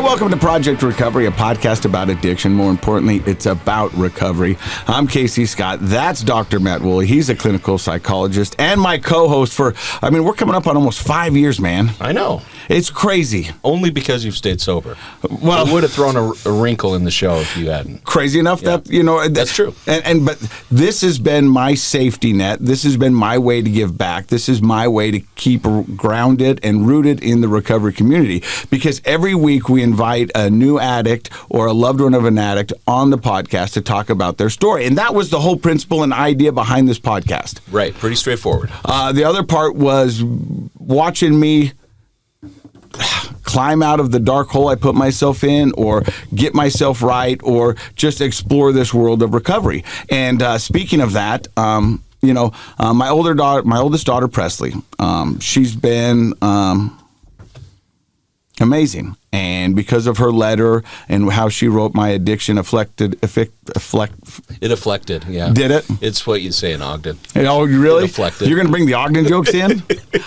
welcome to Project Recovery, a podcast about addiction. More importantly, it's about recovery. I'm Casey Scott. That's Dr. Matt Woolley. He's a clinical psychologist and my co-host for, we're coming up on almost 5 years, man. I know. It's crazy. Only because you've stayed sober. Well, it would have thrown a wrinkle in the show if you hadn't. Crazy enough that, That's true. But this has been my safety net. This has been my way to give back. This is my way to keep grounded and rooted in the recovery community. Because every week we invite a new addict or a loved one of an addict on the podcast to talk about their story. And that was the whole principle and idea behind this podcast. Right. Pretty straightforward. The other part was watching me climb out of the dark hole I put myself in, or get myself right, or just explore this world of recovery. And speaking of that, my oldest daughter, Presley, she's been amazing. And because of her letter and how she wrote, my addiction It affected, yeah. Did it? It's what you say in Ogden. Oh, really? It affected. You're going to bring the Ogden jokes in?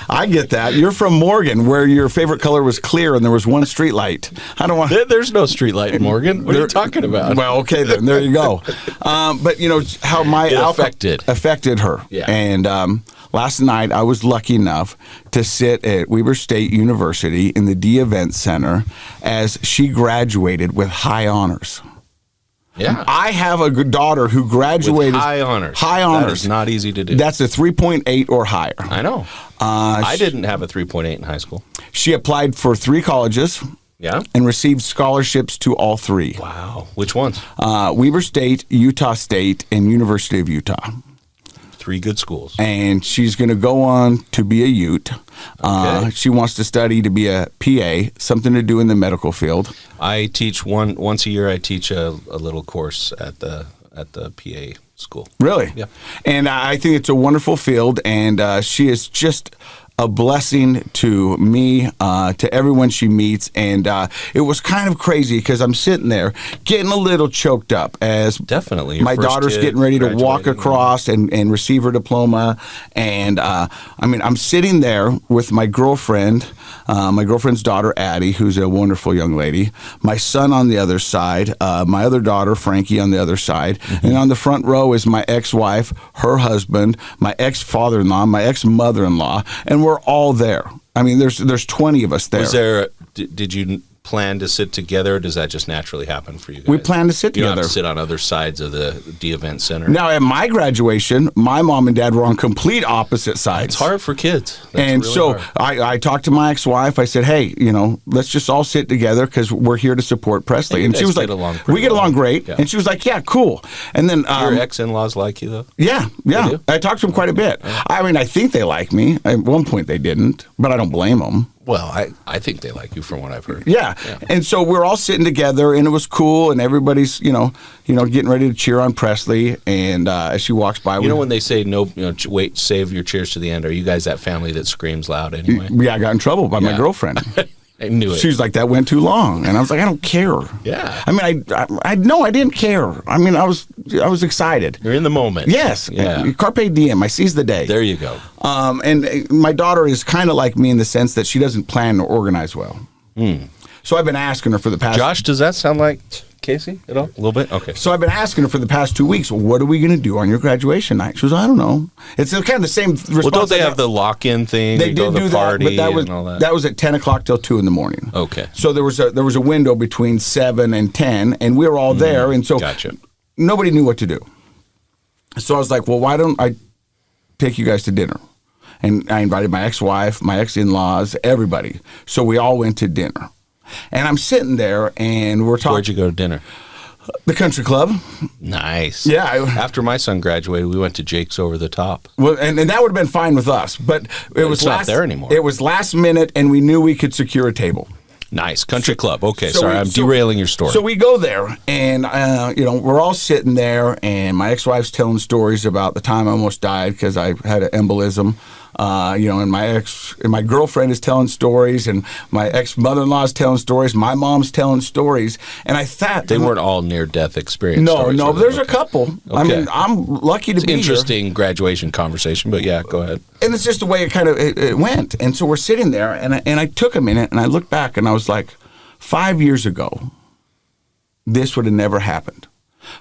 I get that. You're from Morgan, where your favorite color was clear and there was one street light. I don't want. There's no street light in Morgan. What are you talking about? Well, okay then. There you go. But how my affected her. Yeah. And last night I was lucky enough to sit at Weber State University in the D Event Center as she graduated with high honors. Yeah. I have a good daughter who graduated with high honors. High honors. That is not easy to do. That's a 3.8 or higher. I know. I didn't have a 3.8 in high school. She applied for 3 colleges. Yeah. And received scholarships to all 3. Wow. Which ones? Weber State, Utah State, and University of Utah. 3 good schools. And she's going to go on to be a Ute. Okay. She wants to study to be a PA, something to do in the medical field. I teach once a year. I teach a little course at the PA school. Really? Yeah. And I think it's a wonderful field, and she is just a blessing to me, to everyone she meets. And it was kind of crazy because I'm sitting there getting a little choked up as definitely my daughter's getting ready to walk across and receive her diploma. And I'm sitting there with my girlfriend's daughter, Addie, who's a wonderful young lady, my son on the other side, my other daughter, Frankie, on the other side. Mm-hmm. And on the front row is my ex-wife, her husband, my ex-father-in-law, my ex-mother-in-law, and we're all there. I mean, there's 20 of us there. Did you plan to sit together, or does that just naturally happen for you guys? We plan to sit together. You don't have to sit on other sides of the event center. Now, at my graduation, my mom and dad were on complete opposite sides. It's hard for kids. That's really hard. I talked to my ex-wife. I said, hey, let's just all sit together because we're here to support Presley. And she was like, we get along great. Yeah. And she was like, yeah, cool. And then your ex-in-laws like you, though? Yeah. I talked to them quite a bit. Yeah. I think they like me. At one point they didn't, but I don't blame them. Well, I think they like you from what I've heard. Yeah. And so we're all sitting together, and it was cool, and everybody's, getting ready to cheer on Presley. And as she walks by, when they say no, wait, save your cheers to the end. Are you guys that family that screams loud anyway? Yeah, I got in trouble by my girlfriend. I knew it. She was like, that went too long. And I was like, I don't care. Yeah. I didn't care. I was excited. You're in the moment. Yes. Yeah. Carpe diem. I seize the day. There you go. And my daughter is kind of like me in the sense that she doesn't plan or organize well. So I've been asking her for the past... Josh, does that sound like Casey at all? A little bit? Okay. So I've been asking her for the past 2 weeks, what are we going to do on your graduation night? She goes, I don't know. It's kind of the same response. Well, don't they have the lock-in thing? They did do that, but that was at 10 o'clock till 2 in the morning. Okay. So there was a window between 7 and 10, and we were all there, and so nobody knew what to do. So I was like, well, why don't I take you guys to dinner? And I invited my ex-wife, my ex-in-laws, everybody. So we all went to dinner. And I'm sitting there, and we're talking. Where'd you go to dinner? The country club. Nice. Yeah. After my son graduated, we went to Jake's Over the Top. Well, and that would have been fine with us, but it's not there anymore. It was last minute, and we knew we could secure a table. Nice. Country club. Okay, sorry, I'm derailing your story. So we go there, and we're all sitting there, and my ex-wife's telling stories about the time I almost died because I had an embolism. And my girlfriend is telling stories, and my ex-mother-in-law is telling stories. My mom's telling stories, and I thought they weren't all near-death experience. No, there's a couple. Okay. I'm lucky to be here. Interesting graduation conversation, but yeah, go ahead. And it's just the way it went. And so we're sitting there, and I took a minute, and I looked back, and I was like, 5 years ago, this would have never happened.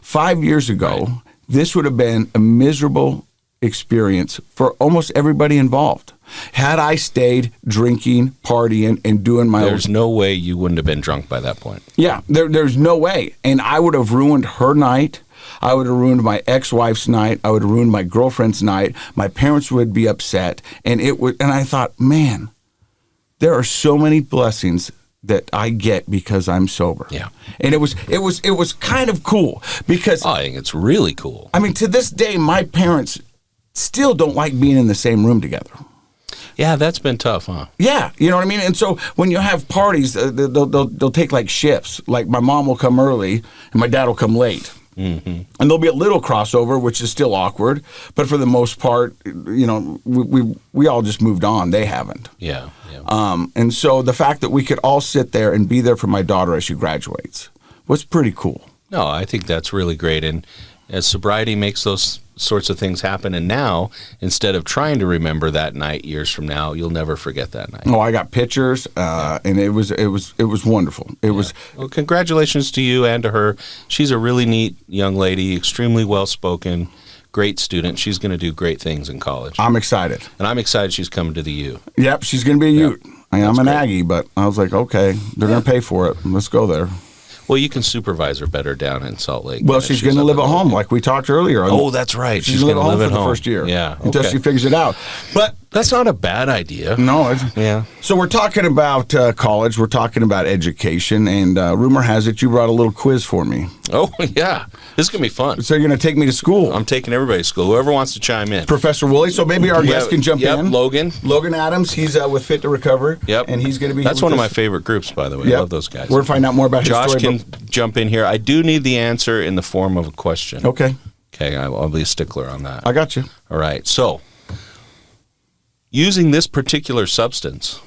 5 years ago, this would have been a miserable experience for almost everybody involved. Had I stayed drinking, partying, and doing my There's no way you wouldn't have been drunk by that point. Yeah, there's no way. And I would have ruined her night. I would have ruined my ex-wife's night. I would have ruined my girlfriend's night. My parents would be upset. And I thought, man, there are so many blessings that I get because I'm sober. Yeah. And it was kind of cool because I think it's really cool. I mean, to this day, my parents still don't like being in the same room together. Yeah, that's been tough, huh? Yeah, you know what I mean? And so when you have parties, they'll take like shifts. Like my mom will come early and my dad will come late. Mm-hmm. And there'll be a little crossover, which is still awkward. But for the most part, you know, we all just moved on. They haven't. Yeah. And so the fact that we could all sit there and be there for my daughter as she graduates was pretty cool. No, I think that's really great. And as sobriety makes those sorts of things happen, and now instead of trying to remember that night years from now, you'll never forget that night. Oh, I got pictures, and it was wonderful. It was. Well, congratulations to you and to her. She's a really neat young lady, extremely well spoken, great student. She's going to do great things in college. I'm excited, and I'm excited she's coming to the U. Yep, she's going to be a Ute. I'm an great. Aggie, but I was like, okay, they're going to pay for it. Let's go there. Well, you can supervise her better down in Salt Lake. Well, she's going to live at home, like we talked earlier. Oh, that's right. She's going to live at home for the first year. Yeah, until she figures it out. But that's not a bad idea. No. Yeah. So we're talking about college. We're talking about education, and rumor has it you brought a little quiz for me. Oh, yeah. This is going to be fun. So you're going to take me to school. I'm taking everybody to school. Whoever wants to chime in. Professor Woolley. So maybe our guest can jump in. Logan. Logan Adams. He's with Fit to Recover. Yep. And he's going to be. That's one of my favorite groups, by the way. Yep. I love those guys. We're going to find out more about Josh his story. Josh can jump in here. I do need the answer in the form of a question. Okay. Okay. I'll be a stickler on that. I got you. All right. So, using this particular substance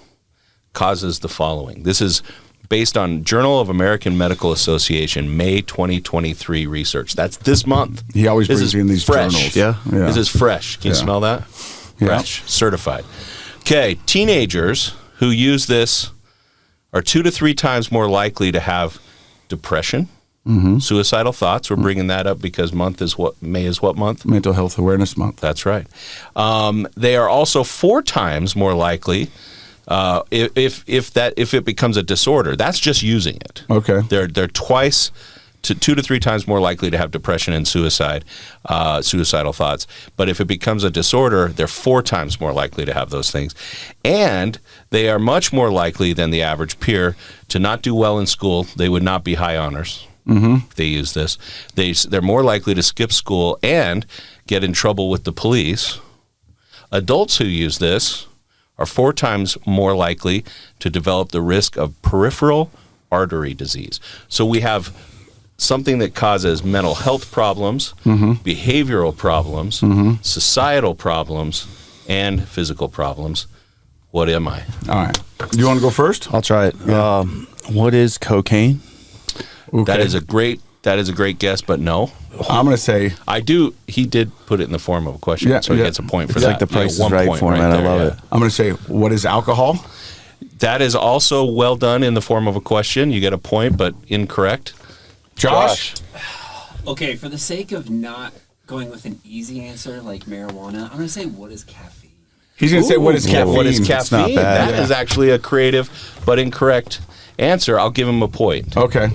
causes the following. This is based on Journal of American Medical Association, May 2023 research. That's this month. He always brings in these journals. Yeah. This is fresh. Can you smell that? Fresh. Yeah. Certified. Okay. Teenagers who use this are 2 to 3 times more likely to have depression, suicidal thoughts. We're bringing that up because May is what month? Mental Health Awareness Month. That's right. They are also 4 times more likely if it becomes a disorder. That's just using it. Okay. They're twice to 2 to 3 times more likely to have depression and suicidal thoughts. But if it becomes a disorder, they're 4 times more likely to have those things. And they are much more likely than the average peer to not do well in school. They would not be high honors if they use this. They're more likely to skip school and get in trouble with the police. Adults who use this are 4 times more likely to develop the risk of peripheral artery disease. So we have something that causes mental health problems, behavioral problems, societal problems, and physical problems. What am I? All right. Do you want to go first? I'll try it. Yeah. What is cocaine? Okay. That is a great guess, but no. I'm going to say He did put it in the form of a question, so he gets a point for it's that. Like the Price is 1 Right point format. right there, I love it. I'm going to say, what is alcohol? That is also well done in the form of a question. You get a point, but incorrect. Josh? Okay, for the sake of not going with an easy answer like marijuana, I'm going to say, what is caffeine? He's going to say, what is caffeine? What is It's not caffeine? bad. That is actually a creative but incorrect answer. I'll give him a point. Okay.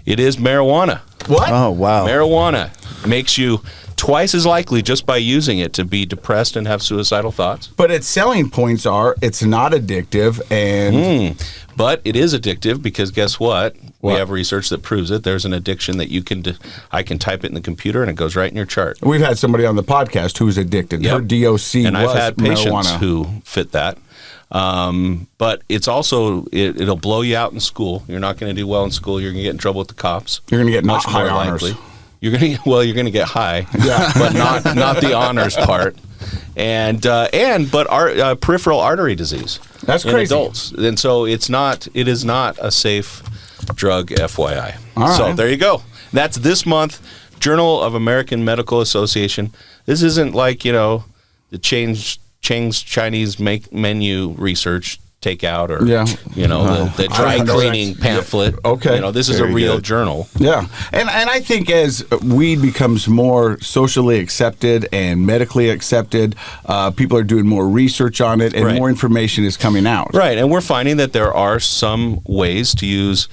It is marijuana. What? Oh, wow. Marijuana makes you twice as likely just by using it to be depressed and have suicidal thoughts. But its selling points are it's not addictive and... But it is addictive because guess what? We What? have research that proves it. There's an addiction that I can type it in the computer and it goes right in your chart. We've had somebody on the podcast who's addicted. Yep. Her DOC And was I've had patients marijuana. who fit that. But it's also, it'll blow you out in school. You're not going to do well in school. You're going to get in trouble with the cops. You're going to get Much not high more honors. likely. You're going to get high, but not the honors part. And peripheral artery disease. That's in crazy. adults. And so it is not a safe drug, FYI. All right. So there you go. That's this month, Journal of American Medical Association. This isn't like, the Chang's Chinese menu research. takeout or Yeah. the dry I know cleaning pamphlet. Okay. This is a Very real good. journal. Yeah, and I think as weed becomes more socially accepted and medically accepted, people are doing more research on it, and Right. more information is coming out. Right, and we're finding that there are some ways to use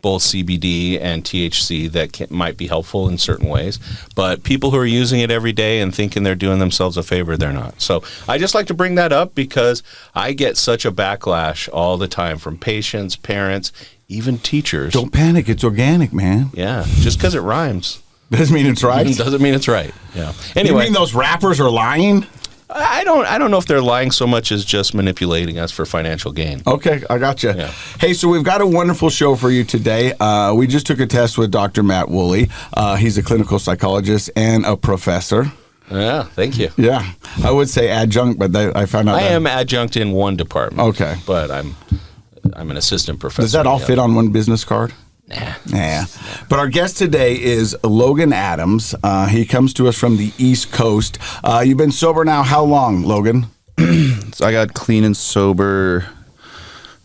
both CBD and THC that might be helpful in certain ways, but people who are using it every day and thinking they're doing themselves a favor, they're not. So I just like to bring that up because I get such a backlash all the time from patients, parents, even teachers. Don't panic; it's organic, man. Yeah, just because it rhymes Doesn't mean it's right. doesn't mean it's right. Yeah. You Anyway, mean those rappers are lying? I don't know if they're lying so much as just manipulating us for financial gain. Okay, I gotcha. Yeah. Hey, so we've got a wonderful show for you today. We just took a test with Dr. Matt Woolley. He's a clinical psychologist and a professor. Yeah, thank you. Yeah, I would say adjunct, but I found out I that- am adjunct in one department. Okay. But I'm an assistant professor. Does that all in the fit other. on one business card? Nah. But our guest today is Logan Adams. He comes to us from the East Coast. You've been sober now how long, Logan? So I got clean and sober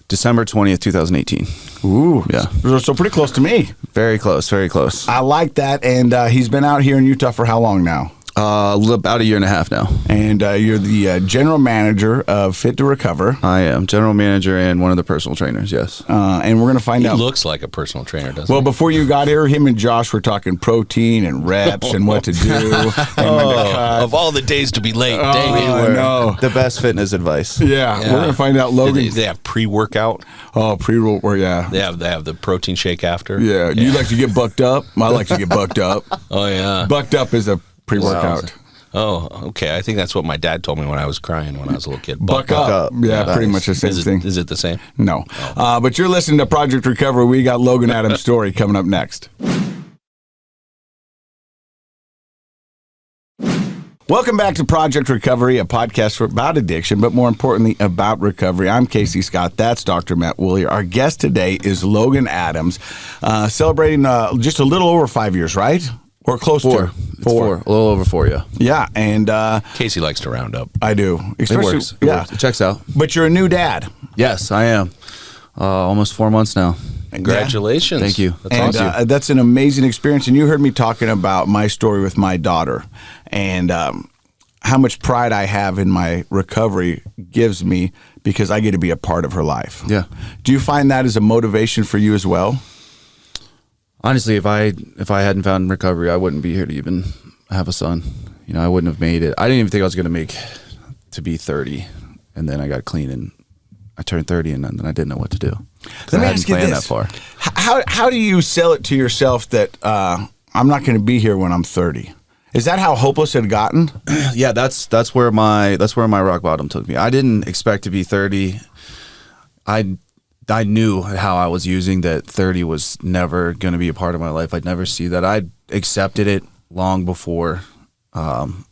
December 20th, 2018. Ooh. Yeah. So pretty close to me. Very close, very close. I like that. And he's been out here in Utah for how long now? About a year and a half now. And you're the general manager of Fit to Recover. I am general manager and one of the personal trainers, yes. And we're going to find He out. looks like a personal trainer, doesn't Well, he? before you got here, him and Josh were talking protein and reps and what to do. And when to cut. Of all the days to be late, Oh, dang it. I know. The best fitness advice. Yeah, we're going to find out Do Logan. They have pre-workout. Oh, pre-roll, or yeah. They have the protein shake after. Yeah. Do you like to get bucked up? I like to get bucked up. Oh yeah. Bucked up is a pre-workout. Oh, okay. I think that's what my dad told me when I was crying when I was a little kid. Buck up. Yeah, Yeah. pretty much the same thing. Is it the same? No. But you're listening to Project Recovery. We got Logan Adams' story coming up next. Welcome back to Project Recovery, a podcast about addiction, but more importantly, about recovery. I'm Casey Scott. That's Dr. Matt Woolley. Our guest today is Logan Adams, celebrating just a little over 5 years, right? Or close Four. to It's four. A little over 4, yeah. Yeah, and Casey likes to round up. I do. It Especially, works. It yeah. works. It checks out. But you're a new dad. Yes, I am. Almost 4 months now. Congratulations. Thank you. That's And awesome. that's an amazing experience. And you heard me talking about my story with my daughter and how much pride I have in my recovery gives me because I get to be a part of her life. Yeah. Do you find that as a motivation for you as well? Honestly, if I hadn't found recovery, I wouldn't be here to even have a son. You know, I wouldn't have made it. I didn't even think I was going to make to be 30, and then I got clean and I turned 30, and then I didn't know what to do. 'Cause Let me I ask hadn't you planned this. that far. How do you sell it to yourself that I'm not going to be here when I'm 30? Is that how hopeless it had gotten? Yeah, that's where my rock bottom took me. I didn't expect to be 30. I knew how I was using that 30 was never going to be a part of my life. I'd never see that. I accepted it long before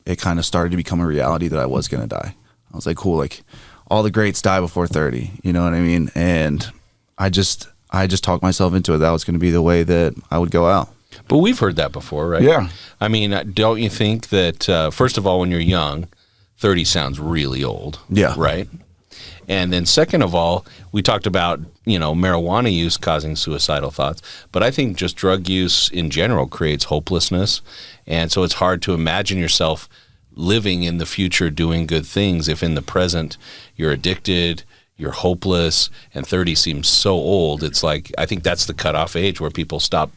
it kind of started to become a reality that I was going to die. I was like, cool, like all the greats die before 30, you know what I mean? And I just talked myself into it. That was going to be the way that I would go out. But we've heard that before, right? Yeah. I mean, don't you think that, first of all, when you're young, 30 sounds really old. Yeah. Right? And then second of all, we talked about, marijuana use causing suicidal thoughts. But I think just drug use in general creates hopelessness. And so it's hard to imagine yourself living in the future doing good things if in the present you're addicted, you're hopeless, and 30 seems so old. It's like, I think that's the cutoff age where people stop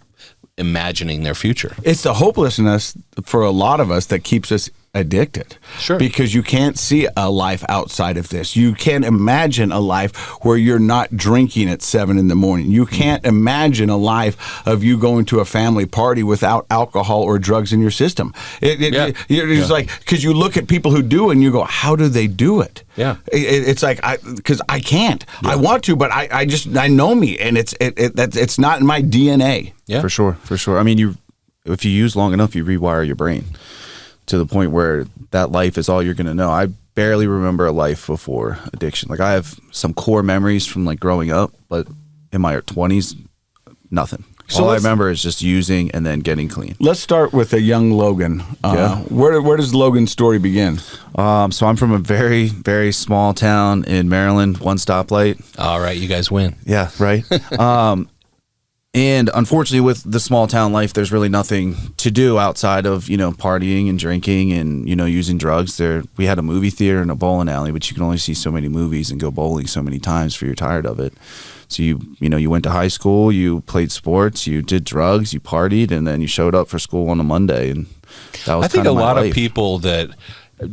imagining their future. It's the hopelessness for a lot of us that keeps us addicted. Sure. Because you can't see a life outside of this. You can't imagine a life where you're not drinking at 7 a.m. You can't imagine a life of you going to a family party without alcohol or drugs in your system. It's like, because you look at people who do and you go, how do they do it? Yeah. It's like, because I can't. I want to, but I know me, and it's not in my DNA. Yeah. For sure. I mean, if you use long enough, you rewire your brain to the point where that life is all you're going to know. I barely remember a life before addiction. Like, I have some core memories from like growing up, but in my 20s, nothing. All I remember is just using and then getting clean. Let's start with a young Logan. Where does Logan's story begin? So I'm from a very, very small town in Maryland, one stoplight. All right, you guys win. Yeah, right. And unfortunately, with the small town life, there's really nothing to do outside of, partying and drinking and, using drugs. We had a movie theater and a bowling alley, but you can only see so many movies and go bowling so many times before you're tired of it. So you went to high school, you played sports, you did drugs, you partied, and then you showed up for school on a Monday. And that was I think kind of a my lot life. of people that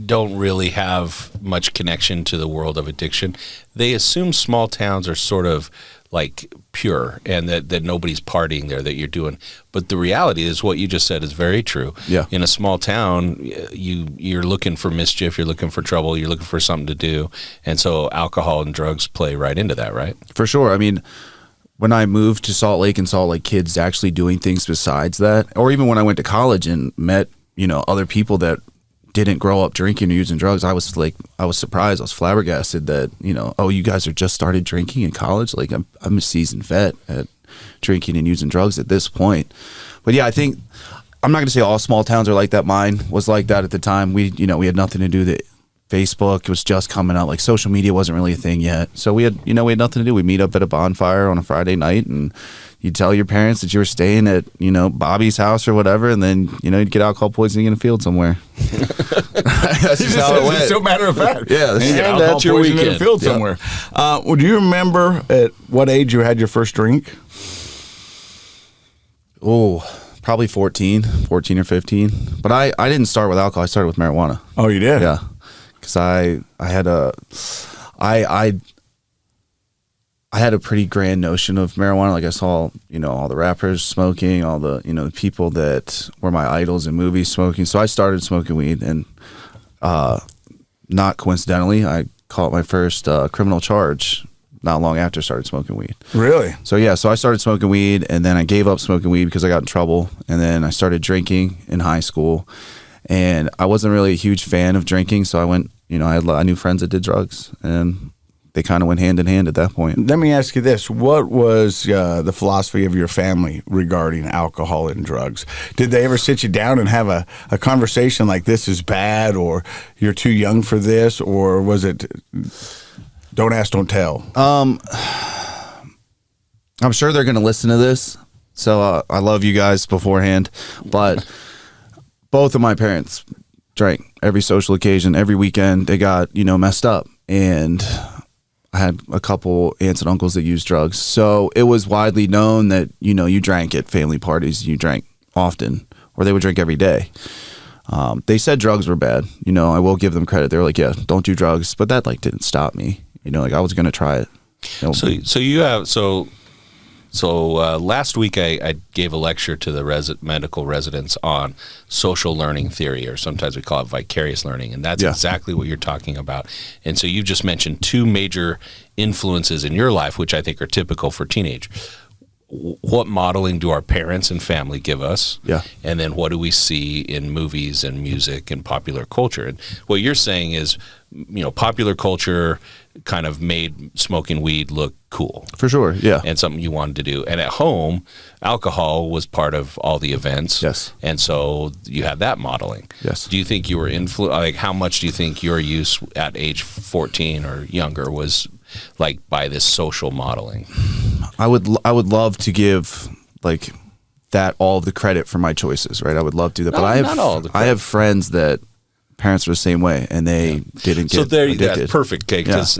don't really have much connection to the world of addiction, they assume small towns are sort of like pure and that nobody's partying there, that you're doing. But the reality is what you just said is very true. Yeah. In a small town, you're looking for mischief, you're looking for trouble, you're looking for something to do. And so alcohol and drugs play right into that, right? For sure. I mean, when I moved to Salt Lake and saw like kids actually doing things besides that, or even when I went to college and met, other people that didn't grow up drinking or using drugs, I was surprised. I was flabbergasted that, you guys are just started drinking in college. Like I'm a seasoned vet at drinking and using drugs at this point. But yeah, I think I'm not going to say all small towns are like that. Mine was like that at the time. We had nothing to do that. Facebook was just coming out. Like social media wasn't really a thing yet. So we had nothing to do. We'd meet up at a bonfire on a Friday night and you'd tell your parents that you were staying at, Bobby's house or whatever, and then, you'd get alcohol poisoning in a field somewhere. That's just how it went. It's so matter of fact. Yeah, and that's your in a weekend. field somewhere. Do you remember at what age you had your first drink? Oh, probably 14 or 15. But I didn't start with alcohol. I started with marijuana. Oh, you did? Yeah, because I had a pretty grand notion of marijuana. Like I saw, all the rappers smoking, all the, the people that were my idols in movies smoking. So I started smoking weed, and not coincidentally, I caught my first criminal charge not long after I started smoking weed. Really? So yeah, so I started smoking weed, and then I gave up smoking weed because I got in trouble, and then I started drinking in high school, and I wasn't really a huge fan of drinking, so I went, I knew friends that did drugs, and they kind of went hand in hand at that point. Let me ask you this. What was the philosophy of your family regarding alcohol and drugs? Did they ever sit you down and have a conversation like this is bad or you're too young for this? Or was it don't ask, don't tell? I'm sure they're going to listen to this. So I love you guys beforehand. But both of my parents drank every social occasion, every weekend. They got, messed up. And I had a couple aunts and uncles that used drugs. So it was widely known that, you drank at family parties, you drank often, or they would drink every day. They said drugs were bad. I will give them credit. They were like, yeah, don't do drugs. But that didn't stop me. I was going to try it. So last week I gave a lecture to the medical residents on social learning theory, or sometimes we call it vicarious learning, and that's exactly what you're talking about. And so you just mentioned two major influences in your life, which I think are typical for teenage. What modeling do our parents and family give us? Yeah. And then what do we see in movies and music and popular culture? And what you're saying is, popular culture kind of made smoking weed look cool. For sure, yeah. And something you wanted to do. And at home, alcohol was part of all the events. Yes. And so you had that modeling. Yes. Do you think you were how much do you think your use at age 14 or younger was by this social modeling? I would love to give that all of the credit for my choices, right? I would love to do that. No, but not all of the credit. I have friends that parents were the same way, and they didn't get addicted. That's perfect, because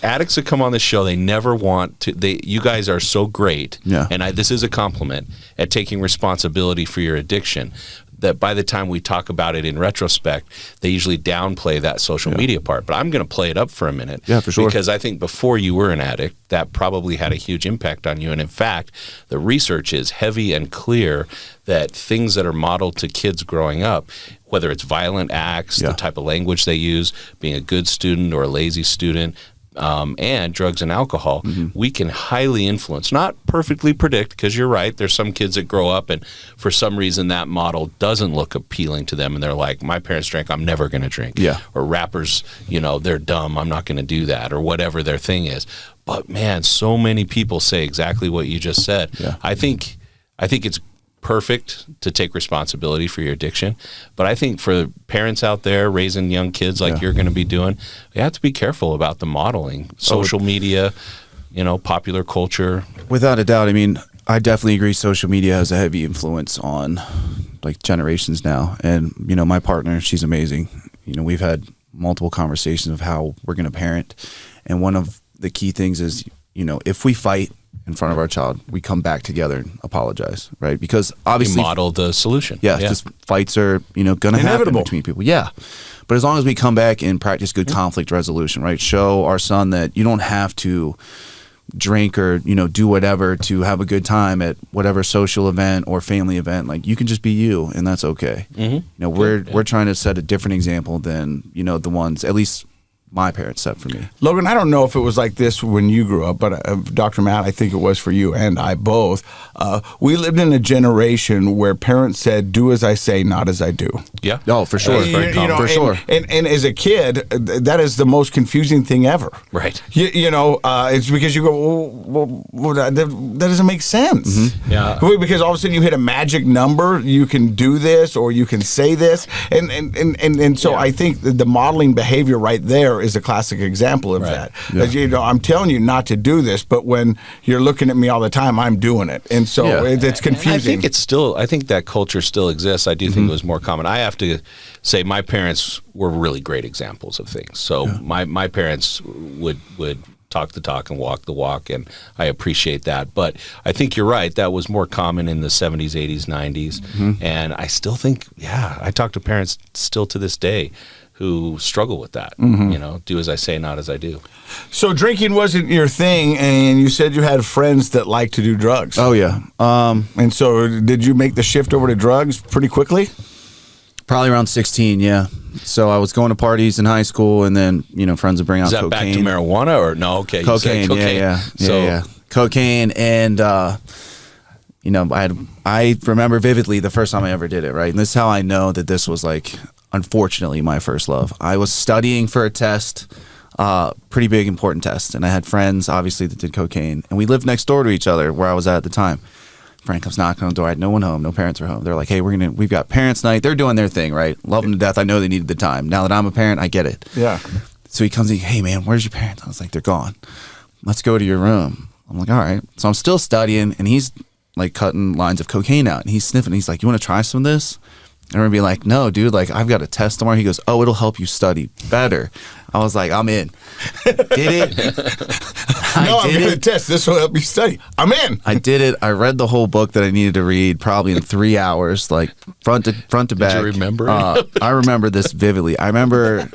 addicts that come on the show, they never want to. You guys are so great, and this is a compliment, at taking responsibility for your addiction, that by the time we talk about it in retrospect, they usually downplay that social media part. But I'm going to play it up for a minute. Yeah, for sure. Because I think before you were an addict, that probably had a huge impact on you. And in fact, the research is heavy and clear that things that are modeled to kids growing up, whether it's violent acts, the type of language they use, being a good student or a lazy student, and drugs and alcohol, we can highly influence, not perfectly predict, because you're right, there's some kids that grow up and for some reason that model doesn't look appealing to them, and they're like, my parents drank, I'm never going to drink. Yeah. Or rappers, they're dumb, I'm not going to do that, or whatever their thing is. But man, so many people say exactly what you just said. Yeah. I think I think it's perfect to take responsibility for your addiction, but I think for parents out there raising young kids like you're going to be doing, you have to be careful about the modeling, social media, popular culture. Without a doubt. I mean, I definitely agree social media has a heavy influence on like generations now. And, my partner, she's amazing. We've had multiple conversations of how we're going to parent. And one of the key things is, if we fight in front of our child, we come back together and apologize, right? Because obviously, you model the solution. Yeah, just fights are going to happen between people. Yeah, but as long as we come back and practice good conflict resolution, right? Show our son that you don't have to drink or do whatever to have a good time at whatever social event or family event. Like, you can just be you, and that's okay. We're trying to set a different example than the ones, at least my parents set for me. Logan, I don't know if it was like this when you grew up, but Dr. Matt, I think it was for you and I both. We lived in a generation where parents said, "Do as I say, not as I do." Yeah. Oh, for sure. For sure. And as a kid, that is the most confusing thing ever. Right. It's because you go, well, that doesn't make sense. Mm-hmm. Yeah. Because all of a sudden you hit a magic number, you can do this or you can say this, and so I think the modeling behavior right there is a classic example of that. Yeah. I'm telling you not to do this, but when you're looking at me all the time, I'm doing it, and so it's confusing. I think that culture still exists. I do think it was more common. I have to say my parents were really great examples of things. So my parents would talk the talk and walk the walk, and I appreciate that. But I think you're right. That was more common in the 70s, 80s, 90s, and I still think, I talk to parents still to this day who struggle with that. Do as I say, not as I do. So drinking wasn't your thing, and you said you had friends that like to do drugs. Oh, yeah. And so did you make the shift over to drugs pretty quickly? Probably around 16, yeah. So I was going to parties in high school, and then, friends would bring out cocaine. Is that back to marijuana or no? Okay. Cocaine, yeah. Cocaine, and, I remember vividly the first time I ever did it, right? And this is how I know that this was unfortunately my first love. I was studying for a test, pretty big important test, and I had friends obviously that did cocaine, and we lived next door to each other where I was at the time. Frank comes knocking on the door. I had no one home, no parents were home. They're like, "Hey, we've got parents' night." They're doing their thing, right? Love them to death. I know they needed the time. Now that I'm a parent, I get it. Yeah. So he comes in, "Hey man, where's your parents?" I was like, "They're gone. Let's go to your room." I'm like, "All right." So I'm still studying, and he's cutting lines of cocaine out, and he's sniffing. He's like, "You want to try some of this?" And I'm gonna be like, "No, dude, I've got a test tomorrow." He goes, "Oh, it'll help you study better." I was like, "I'm in." Did it. I'm going to test. This will help you study. I'm in. I did it. I read the whole book that I needed to read probably in 3 hours, front to back. Did you remember? I remember this vividly. I remember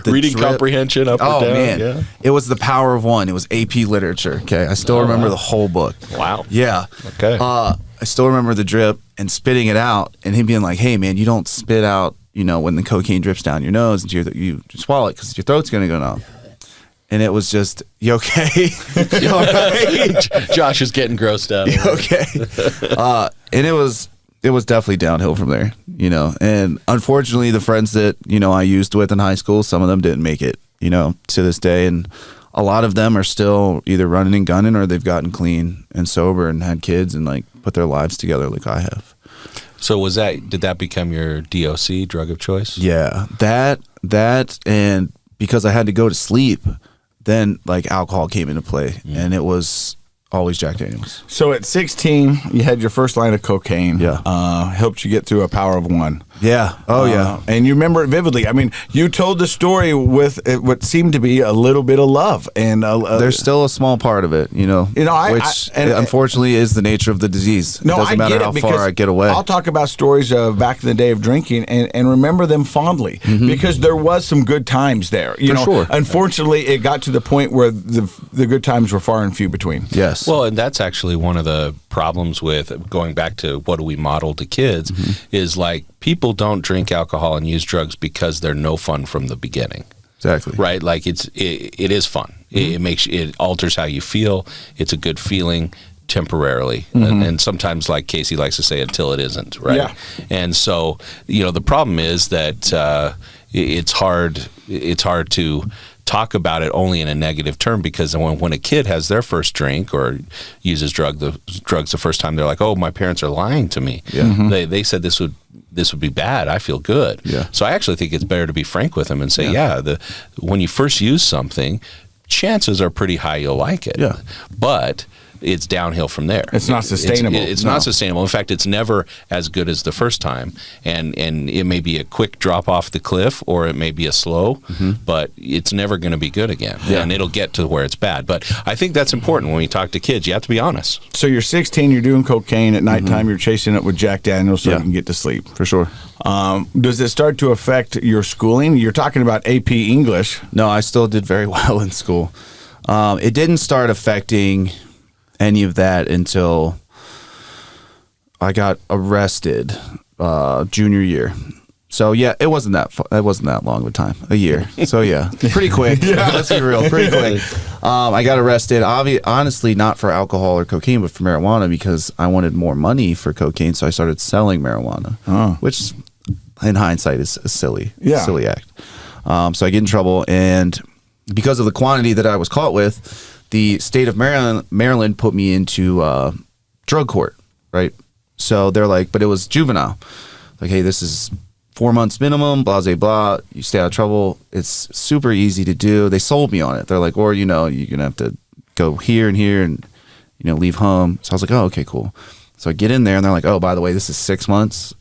reading comprehension up or down. Oh, man. Yeah. It was The Power of One. It was AP literature. Okay. I still remember the whole book. Wow. Yeah. Okay. I still remember the drip and spitting it out and him being like, "Hey, man, you don't spit out, when the cocaine drips down your nose and you swallow it because your throat's going to go numb." And it was just, "You okay?" You all right? Josh is getting grossed out. You okay? And it was definitely downhill from there, And unfortunately, the friends that, I used with in high school, some of them didn't make it, to this day. And a lot of them are still either running and gunning or they've gotten clean and sober and had kids and put their lives together like I have. So did that become your DOC, drug of choice? Yeah, that, and because I had to go to sleep, then alcohol came into play, and it was always Jack Daniels. So at 16, you had your first line of cocaine. Yeah. Helped you get through a Power of One. Yeah. Oh, yeah. And you remember it vividly. I mean, you told the story with what seemed to be a little bit of love, and there's still a small part of it, which unfortunately is the nature of the disease. No, it doesn't matter how far I get away. I'll talk about stories of back in the day of drinking and remember them fondly because there was some good times there. Sure. Unfortunately, it got to the point where the good times were far and few between. Yes. Well, and that's actually one of the problems with going back to what do we model to kids is people don't drink alcohol and use drugs because they're no fun from the beginning. Exactly. Right? It is fun. It alters how you feel. It's a good feeling temporarily. And sometimes, like Casey likes to say, until it isn't, right? Yeah. And so, the problem is that it's hard it's hard to talk about it only in a negative term, because when a kid has their first drink or uses drugs the first time, they're like, oh, my parents are lying to me. Yeah. They said this would be bad. I feel good. Yeah. So I actually think it's better to be frank with them and say, when you first use something, chances are pretty high you'll like it. Yeah. But it's downhill from there. It's not sustainable. It's not sustainable. In fact, it's never as good as the first time. And it may be a quick drop off the cliff, or it may be a slow, but it's never going to be good again. Yeah. And it'll get to where it's bad. But I think that's important when we talk to kids. You have to be honest. So you're 16, you're doing cocaine. At nighttime, you're chasing it with Jack Daniels so you can get to sleep. For sure. Does it start to affect your schooling? You're talking about AP English. No, I still did very well in school. It didn't start affecting any of that until I got arrested junior year. So yeah, it wasn't that long of a time, a year. So yeah, pretty quick. Let's be real, pretty quick. I got arrested, honestly, not for alcohol or cocaine, but for marijuana, because I wanted more money for cocaine. So I started selling marijuana, which in hindsight is a silly act. So I get in trouble, and because of the quantity that I was caught with, the state of Maryland put me into drug court, right? So they're like, but it was juvenile. Like, hey, this is 4 months minimum, blah, blah, blah. You stay out of trouble. It's super easy to do. They sold me on it. They're like, or, you're going to have to go here and, leave home. So I was like, oh, okay, cool. So I get in there, and they're like, oh, by the way, this is 6 months.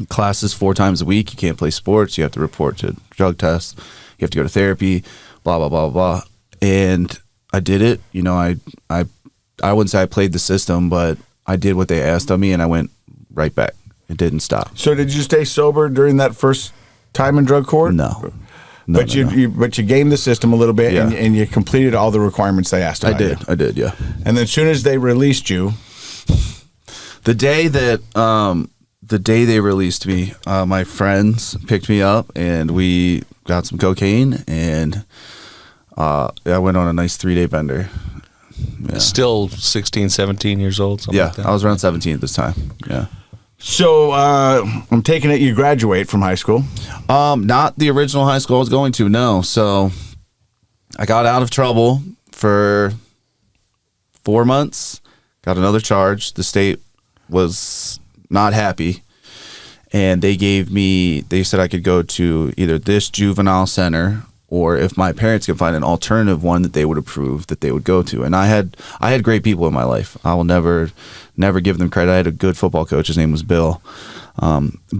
Classes 4 times a week. You can't play sports. You have to report to drug tests. You have to go to therapy, blah, blah, blah, blah. And I did it. I wouldn't say I played the system, but I did what they asked of me, and I went right back. It didn't stop. So did you stay sober during that first time in drug court? No. But you gamed the system a little bit, and you completed all the requirements they asked of you. I did, yeah. And then as soon as they released you, the day they released me, my friends picked me up, and we got some cocaine, and I went on a nice 3-day bender. Yeah. Still 16, 17 years old? Like that? I was around 17 at this time. Yeah. So I'm taking it you graduate from high school. Not the original high school I was going to, no. So I got out of trouble for 4 months, got another charge. The state was not happy, and they said I could go to either this juvenile center, or if my parents could find an alternative one that they would approve, that they would go to. And I had great people in my life. I will never give them credit. I had a good football coach. His name was Bill.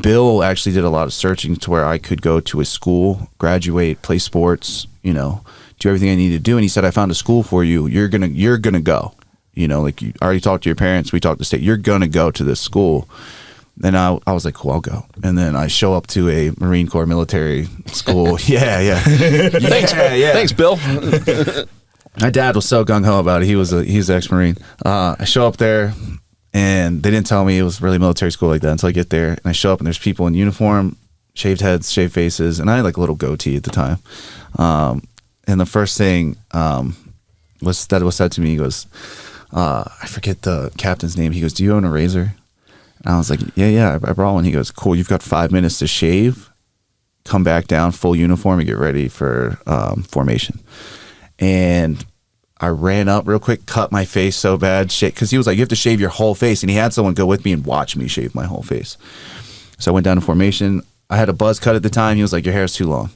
Bill actually did a lot of searching to where I could go to a school, graduate, play sports, do everything I needed to do. And he said, I found a school for you. You're gonna go. Like, you already talked to your parents. We talked to state. You're gonna go to this school. Then I was like, cool, I'll go. And then I show up to a Marine Corps military school. Yeah. Thanks, Bill. My dad was so gung-ho about it. He's ex-Marine. I show up there, and they didn't tell me it was really military school like that until I get there. And I show up, and there's people in uniform, shaved heads, shaved faces, and I had like a little goatee at the time. And the first thing was said to me, he goes, I forget the captain's name. He goes, do you own a razor? And I was like, yeah, I brought one. He goes, cool, you've got 5 minutes to shave, come back down, full uniform, and get ready for formation. And I ran up real quick, cut my face so bad, because he was like, you have to shave your whole face. And he had someone go with me and watch me shave my whole face. So I went down to formation. I had a buzz cut at the time. He was like, your hair's too long.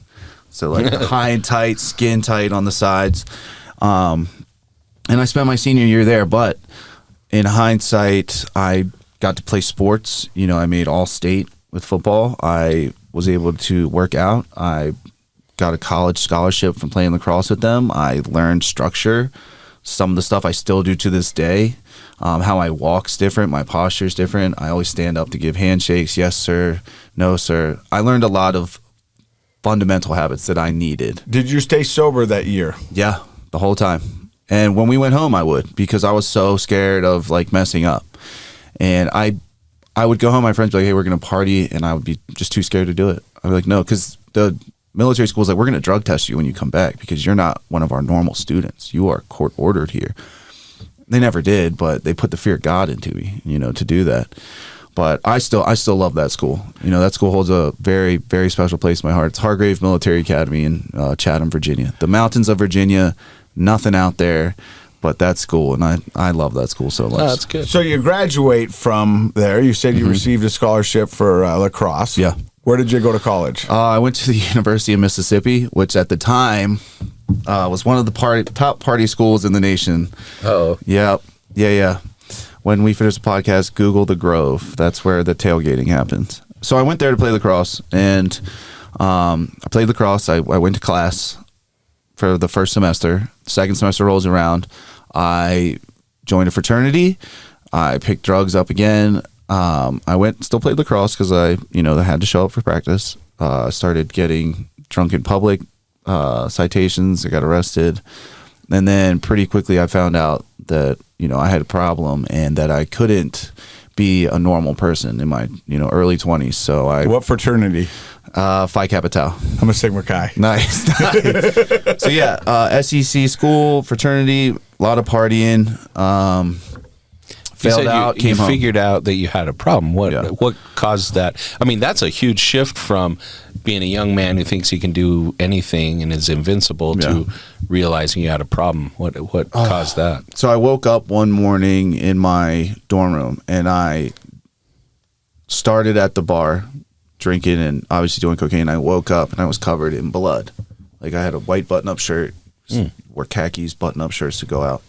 So like high and tight, skin tight on the sides. And I spent my senior year there, but in hindsight, I got to play sports. I made all state with football. I was able to work out. I got a college scholarship from playing lacrosse with them. I learned structure. Some of the stuff I still do to this day. How I walk's different. My posture's different. I always stand up to give handshakes. Yes, sir. No, sir. I learned a lot of fundamental habits that I needed. Did you stay sober that year? Yeah, the whole time. And when we went home, I would, because I was so scared of like messing up. And I would go home, my friends would be like, hey, we're going to party, and I would be just too scared to do it. I'd be like, no, because the military school's like, we're going to drug test you when you come back, because you're not one of our normal students. You are court ordered here. They never did, but they put the fear of God into me, to do that. But I still love that school. You know, that school holds a very, very special place in my heart. It's Hargrave Military Academy in Chatham, Virginia. The mountains of Virginia, nothing out there, but that school, and I love that school so much. Oh, that's good. So you graduate from there. You said you received a scholarship for lacrosse. Yeah. Where did you go to college? I went to the University of Mississippi, which at the time was one of the top party schools in the nation. Oh. Yeah. When we finish the podcast, Google the Grove. That's where the tailgating happens. So I went there to play lacrosse, and I played lacrosse. I went to class for the first semester. Second semester rolls around. I joined a fraternity. I picked drugs up again. I still played lacrosse because I had to show up for practice. Started getting drunk in public, citations. I got arrested. And then pretty quickly I found out that, I had a problem and that I couldn't be a normal person in my, early 20s. So What fraternity? Phi Kappa Tau. I'm a Sigma Chi. Nice. So yeah, SEC school, fraternity, a lot of partying. Failed out, came home. Figured out that you had a problem. Yeah. What caused that? I mean, that's a huge shift from being a young man who thinks he can do anything and is invincible to realizing you had a problem. What caused that? So I woke up one morning in my dorm room and I started at the bar drinking and obviously doing cocaine. I woke up and I was covered in blood. Like I had a white button-up shirt, wore khakis, button-up shirts to go out.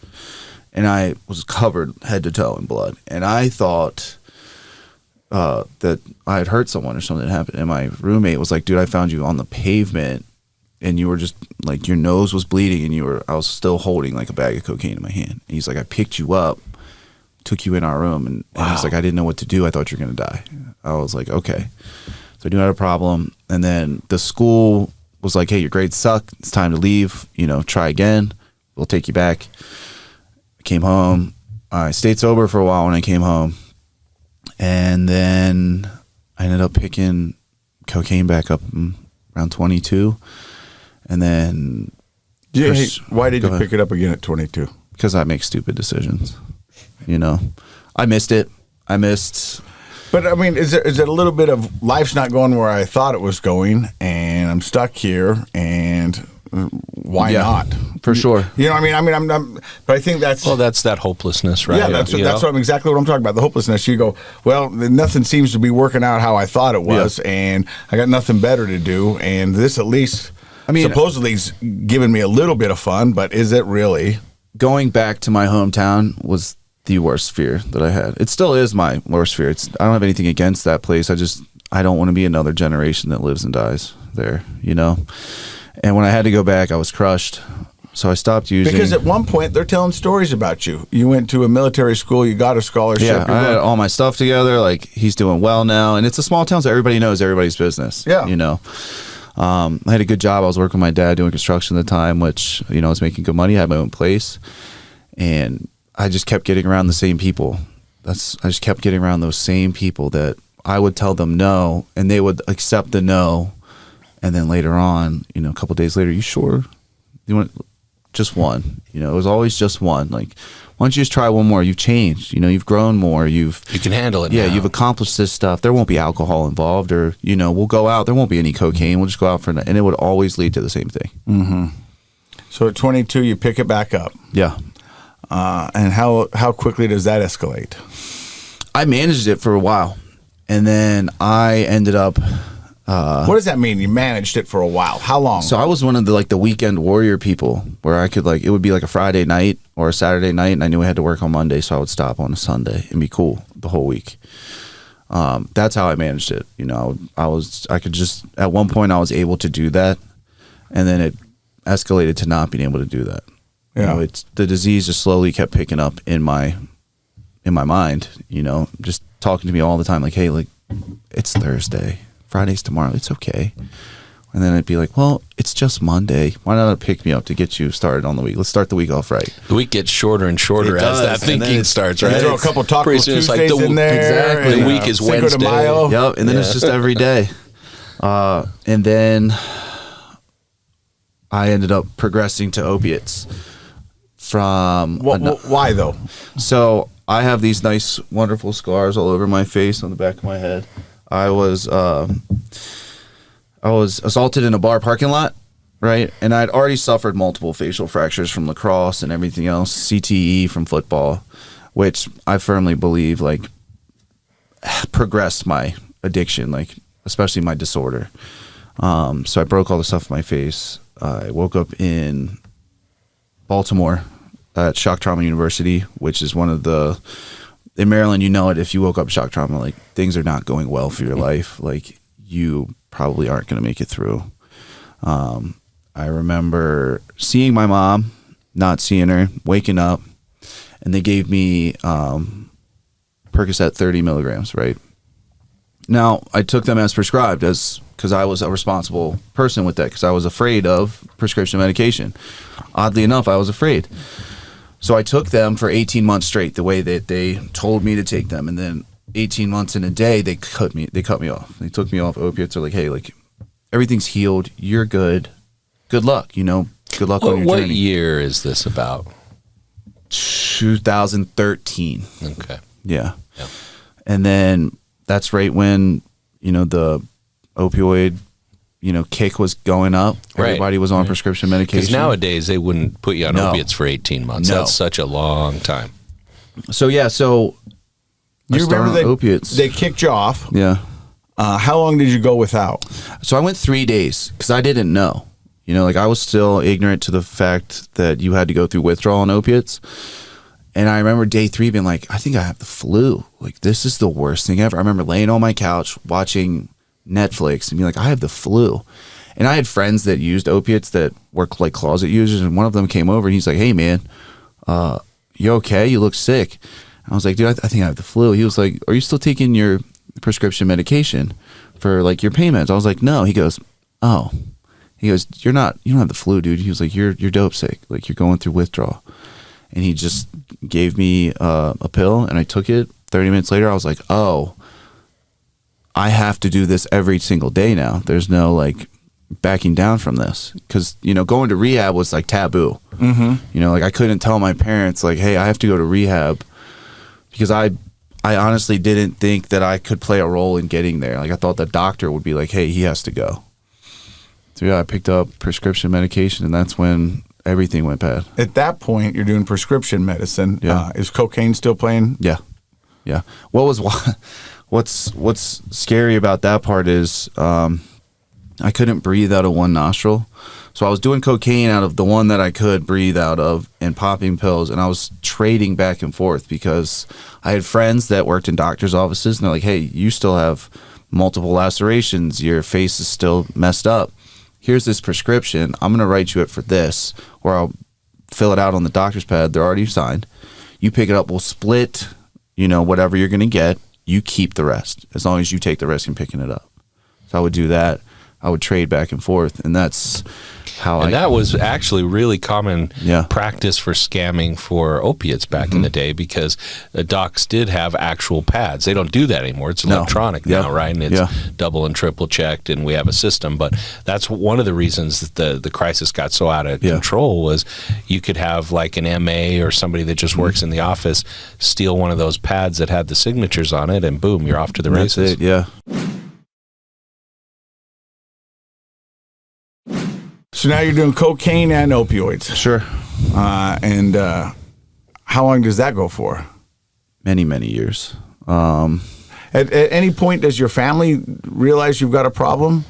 And I was covered head to toe in blood. And I thought that I had hurt someone or something had happened. And my roommate was like, dude, I found you on the pavement and you were just like, your nose was bleeding and I was still holding like a bag of cocaine in my hand. And he's like, I picked you up, took you in our room. And he's like, I didn't know what to do. I thought you were going to die. I was like, okay. So I knew I had a problem. And then the school was like, hey, your grades suck. It's time to leave. Try again. We'll take you back. Came home. I stayed sober for a while when I came home. And then I ended up picking cocaine back up around 22. And then... why did you pick it up again at 22? Because I make stupid decisions. I missed it. But I mean, is it a little bit of life's not going where I thought it was going and I'm stuck here and... why not? For sure. But I think that's that hopelessness, right? Yeah, that's exactly what I'm talking about. The hopelessness. You go, well, nothing seems to be working out how I thought it was, and I got nothing better to do, and this at least, supposedly is giving me a little bit of fun, but is it really? Going back to my hometown was the worst fear that I had. It still is my worst fear. I don't have anything against that place. I don't want to be another generation that lives and dies there, And when I had to go back, I was crushed. So I stopped using. Because at one point, they're telling stories about you. You went to a military school. You got a scholarship. Yeah, I had all my stuff together. Like, he's doing well now. And it's a small town, so everybody knows everybody's business. Yeah. I had a good job. I was working with my dad doing construction at the time, which, I was making good money. I had my own place. And I just kept getting around the same people. I just kept getting around those same people that I would tell them no, and they would accept the no. And then later on, a couple of days later, you sure? You want just one? It was always just one. Like, why don't you just try one more? You've changed. You've grown more. You can handle it. Yeah, now. You've accomplished this stuff. There won't be alcohol involved, or we'll go out. There won't be any cocaine. We'll just go out for a night, and it would always lead to the same thing. Mm-hmm. So at 22, you pick it back up. Yeah. And how quickly does that escalate? I managed it for a while, and then I ended up. What does that mean? You managed it for a while. How long? So I was one of the weekend warrior people where I could it would be like a Friday night or a Saturday night, and I knew I had to work on Monday, so I would stop on a Sunday and be cool the whole week. That's how I managed it. I could just at one point I was able to do that, and then it escalated to not being able to do that. Yeah, the disease just slowly kept picking up in my mind. Just talking to me all the time, like, hey, it's Thursday. Friday's tomorrow. It's okay. And then I'd be like, well, it's just Monday. Why not pick me up to get you started on the week? Let's start the week off right. The week gets shorter and shorter as that thinking starts, right? Throw a couple Taco Tuesdays in there. Exactly. The week is Cinco Wednesday. De Mayo. Yep. And then it's just every day. And then I ended up progressing to opiates. Why though? So I have these nice, wonderful scars all over my face, on the back of my head. I was assaulted in a bar parking lot, right? And I'd already suffered multiple facial fractures from lacrosse and everything else, CTE from football, which I firmly believe like progressed my addiction, like especially my disorder. So I broke all the stuff in my face. I woke up in Baltimore at Shock Trauma University, which is one of the, in Maryland, you know it, if you woke up shock trauma, like things are not going well for your life. Like you probably aren't going to make it through. I remember seeing my mom, not seeing her, waking up, and they gave me Percocet 30 milligrams, right? Now, I took them as prescribed because I was a responsible person with that, because I was afraid of prescription medication. Oddly enough, I was afraid. So I took them for 18 months straight, the way that they told me to take them. And then 18 months in a day, they cut me off. They took me off opiates. They're like, hey, like everything's healed. You're good. Good luck, you know. Good luck on your journey. What year is this about? 2013. Okay. Yeah. And then that's right when, you know, the opioid, you know, kick was going up. Right. Everybody was on prescription medication. Because nowadays they wouldn't put you on No. opiates for 18 months. No. That's such a long time. So yeah, so I You started remember on opiates. they kicked you off. Yeah. How long did you go without? So I went 3 days because I didn't know. You know, like I was still ignorant to the fact that you had to go through withdrawal on opiates. And I remember day 3 being like, I think I have the flu. Like, this is the worst thing ever. I remember laying on my couch watching Netflix and being like, I have the flu. And I had friends that used opiates that were like closet users. And one of them came over and he's like, hey, man, you okay? You look sick. I was like, dude, I think I have the flu. He was like, are you still taking your prescription medication for like your pain meds? I was like, no. He goes, oh. He goes, you don't have the flu, dude. He was like, you're dope sick. Like, you're going through withdrawal. And he just gave me a pill and I took it. 30 minutes later, I was like, oh, I have to do this every single day now. There's no like backing down from this. Because, you know, going to rehab was like taboo. Mm-hmm. You know, like I couldn't tell my parents like, hey, I have to go to rehab, because I honestly didn't think that I could play a role in getting there. Like I thought the doctor would be like, hey, he has to go. So yeah, I picked up prescription medication and that's when everything went bad. At that point, you're doing prescription medicine. Yeah. Is cocaine still playing? Yeah. Yeah. What's scary about that part is I couldn't breathe out of one nostril. So I was doing cocaine out of the one that I could breathe out of and popping pills, and I was trading back and forth because I had friends that worked in doctor's offices and they're like, hey, you still have multiple lacerations. Your face is still messed up. Here's this prescription. I'm going to write you it for this, or I'll fill it out on the doctor's pad. They're already signed. You pick it up. We'll split, you know, whatever you're going to get. You keep the rest as long as you take the risk in picking it up. So I would do that. I would trade back and forth. And that's how that was actually really common Yeah. practice for scamming for opiates back in the day, because the docs did have actual pads. They don't do that anymore. It's No. electronic Yeah. now, right? And it's Yeah. double and triple checked, and we have a system. But that's one of the reasons that the crisis got so out of Yeah. control was you could have like an MA or somebody that just works in the office steal one of those pads that had the signatures on it, and boom, you're off to the That's races. it. Yeah. So now you're doing cocaine and opioids. Sure. And how long does that go for? Many, many years. At any point, does your family realize you've got a problem?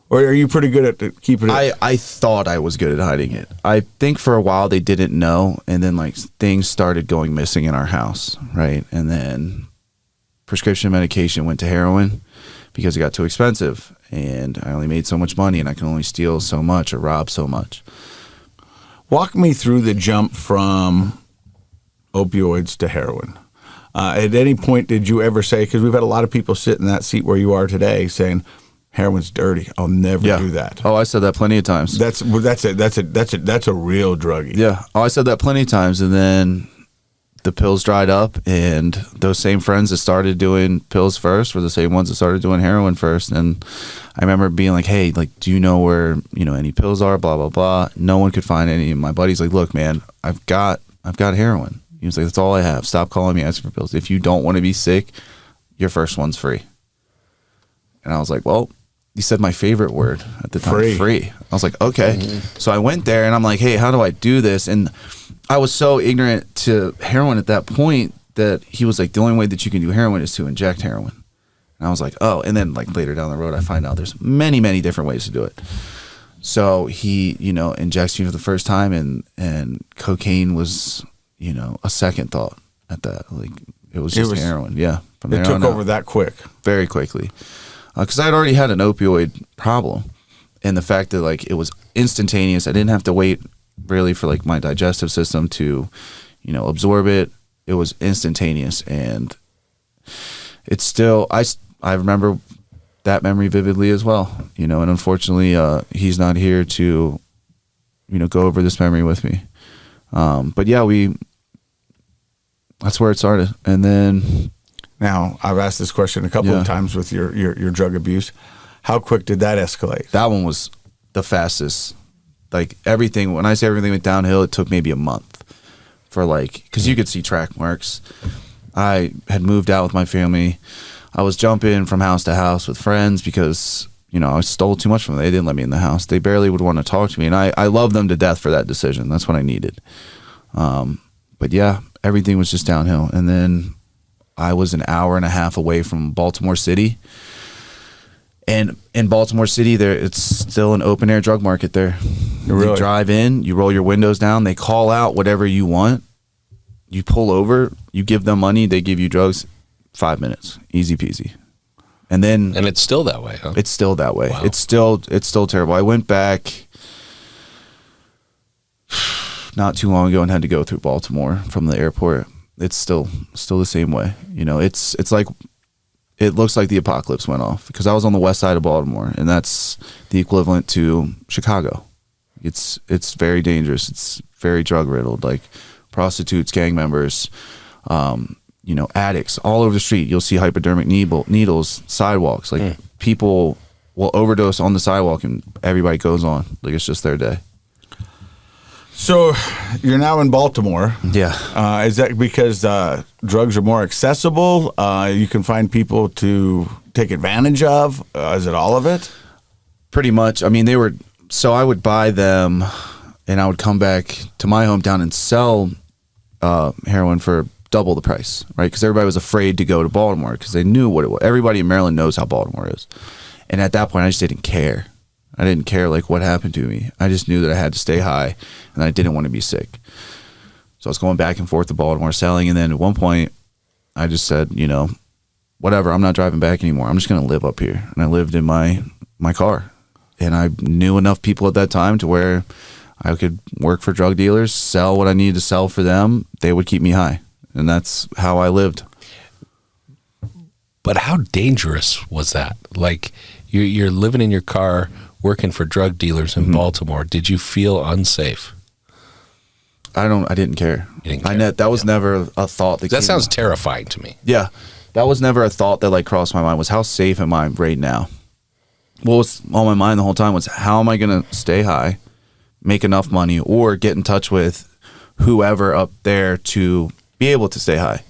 Or are you pretty good at keeping it? I thought I was good at hiding it. I think for a while they didn't know, and then like things started going missing in our house, right? And then prescription medication went to heroin because it got too expensive, and I only made so much money, and I can only steal so much or rob so much. Walk me through the jump from opioids to heroin. At any point, did you ever say, because we've had a lot of people sit in that seat where you are today saying, heroin's dirty, I'll never do that. Oh, I said that plenty of times. That's a real druggie. Yeah. Oh, I said that plenty of times, and then the pills dried up, and those same friends that started doing pills first were the same ones that started doing heroin first. And I remember being like, hey, like, do you know where, you know, any pills are, blah, blah, blah. No one could find any. And my buddy's like, look, man, I've got heroin. He was like, that's all I have. Stop calling me asking for pills. If you don't want to be sick, your first one's free. And I was like, well, you said my favorite word at the time, free. I was like, okay. So I went there and I'm like, hey, how do I do this? And I was so ignorant to heroin at that point that he was like, the only way that you can do heroin is to inject heroin. And I was like, oh. And then like later down the road, I find out there's many, many different ways to do it. So he, you know, injects me for the first time, and cocaine was, you know, a second thought at that. Like it was just heroin. Yeah. From there it took over that quick. Very quickly. Because I had already had an opioid problem, and the fact that like it was instantaneous, I didn't have to wait really for like my digestive system to, you know, absorb it. It was instantaneous, and it's still I remember that memory vividly as well, you know. And unfortunately, he's not here to, you know, go over this memory with me. But yeah, that's where it started, and then. Now, I've asked this question a couple of times with your drug abuse. How quick did that escalate? That one was the fastest. Like everything, when I say everything went downhill, it took maybe a month for like, because you could see track marks. I had moved out with my family. I was jumping from house to house with friends because, you know, I stole too much from them. They didn't let me in the house. They barely would want to talk to me. And I love them to death for that decision. That's what I needed. But yeah, everything was just downhill. And then I was an hour and a half away from Baltimore City. And in Baltimore City, it's still an open air drug market there. Really? You drive in, you roll your windows down, they call out whatever you want. You pull over, you give them money, they give you drugs. 5 minutes, easy peasy. And it's still that way, huh? It's still that way. Wow. It's still terrible. I went back not too long ago and had to go through Baltimore from the airport. It's still the same way. You know, it's like, it looks like the apocalypse went off, because I was on the west side of Baltimore, and that's the equivalent to Chicago. It's very dangerous. It's very drug riddled, like prostitutes, gang members, you know, addicts all over the street. You'll see hypodermic needles, sidewalks. Like people will overdose on the sidewalk and everybody goes on. Like it's just their day. So you're now in Baltimore. Yeah. Is that because drugs are more accessible? You can find people to take advantage of? Is it all of it? Pretty much. I mean, so I would buy them and I would come back to my hometown and sell heroin for double the price, right? Because everybody was afraid to go to Baltimore because they knew what it was. Everybody in Maryland knows how Baltimore is. And at that point, I just didn't care. I didn't care like what happened to me. I just knew that I had to stay high and I didn't want to be sick. So I was going back and forth to Baltimore selling. And then at one point I just said, you know, whatever, I'm not driving back anymore. I'm just going to live up here. And I lived in my car, and I knew enough people at that time to where I could work for drug dealers, sell what I needed to sell for them. They would keep me high. And that's how I lived. But how dangerous was that? Like you're living in your car, working for drug dealers in Baltimore. Did you feel unsafe? I didn't care. You didn't care. That was never a thought. That sounds terrifying to me. Yeah. That was never a thought that like crossed my mind, was how safe am I right now? What was on my mind the whole time was, how am I going to stay high, make enough money, or get in touch with whoever up there to be able to stay high?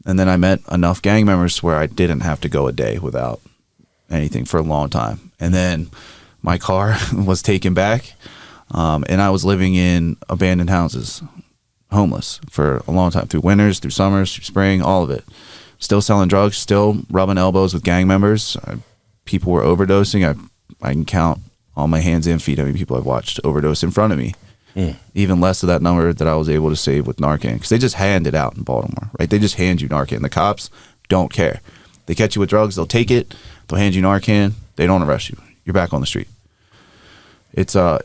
And then I met enough gang members where I didn't have to go a day without anything for a long time. And then my car was taken back, and I was living in abandoned houses, homeless for a long time, through winters, through summers, through spring, all of it. Still selling drugs, still rubbing elbows with gang members. People were overdosing. I can count on my hands and feet how many people I've watched overdose in front of me. Even less of that number that I was able to save with Narcan, because they just hand it out in Baltimore, right? They just hand you Narcan. The cops don't care. They catch you with drugs, they'll take it, they'll hand you Narcan, they don't arrest you. You're back on the street. I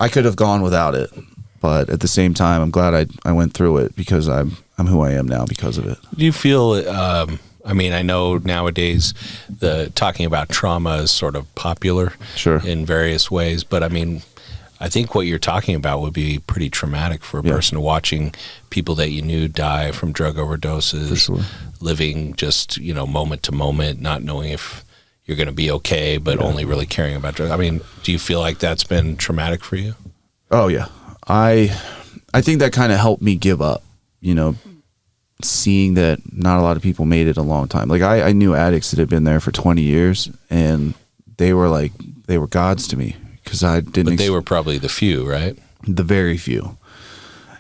could have gone without it, but at the same time, I'm glad I went through it, because I'm who I am now because of it. Do you feel, I mean, I know nowadays talking about trauma is sort of popular in various ways, but I mean, I think what you're talking about would be pretty traumatic for a person, watching people that you knew die from drug overdoses, living just, you know, moment to moment, not knowing if you're going to be okay, but only really caring about drugs. I mean, do you feel like that's been traumatic for you? Oh yeah, I think that kind of helped me give up, seeing that not a lot of people made it a long time. Like I knew addicts that had been there for 20 years and they were gods to me because I didn't. But they were probably the few, right? The very few.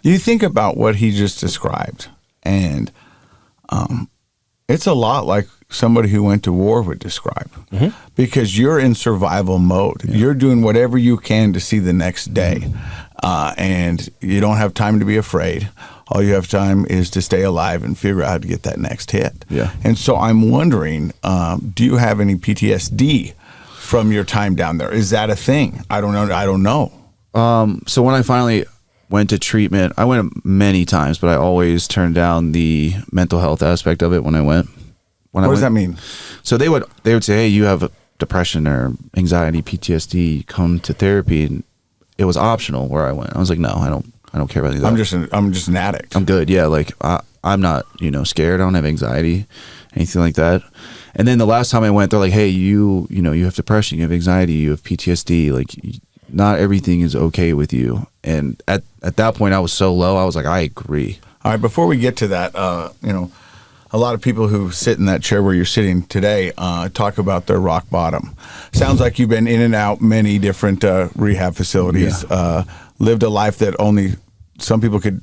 You think about what he just described, and it's a lot like somebody who went to war would describe, because you're in survival mode. Yeah. You're doing whatever you can to see the next day, and you don't have time to be afraid. All you have time is to stay alive and figure out how to get that next hit. Yeah. And so I'm wondering, do you have any PTSD from your time down there? Is that a thing? I don't know. So when I finally went to treatment, I went many times, but I always turned down the mental health aspect of it when I went. What does that mean? So they would say, hey, you have depression or anxiety, PTSD, come to therapy. And it was optional where I went. I was like, no, I don't care about any of that. I'm just an addict. I'm good. Yeah. Like I'm not, scared. I don't have anxiety, anything like that. And then the last time I went, they're like, hey, you have depression, you have anxiety, you have PTSD. Like not everything is okay with you. And at that point I was so low. I was like, I agree. All right. Before we get to that, a lot of people who sit in that chair where you're sitting today talk about their rock bottom. Sounds like you've been in and out many different rehab facilities, lived a life that only some people could,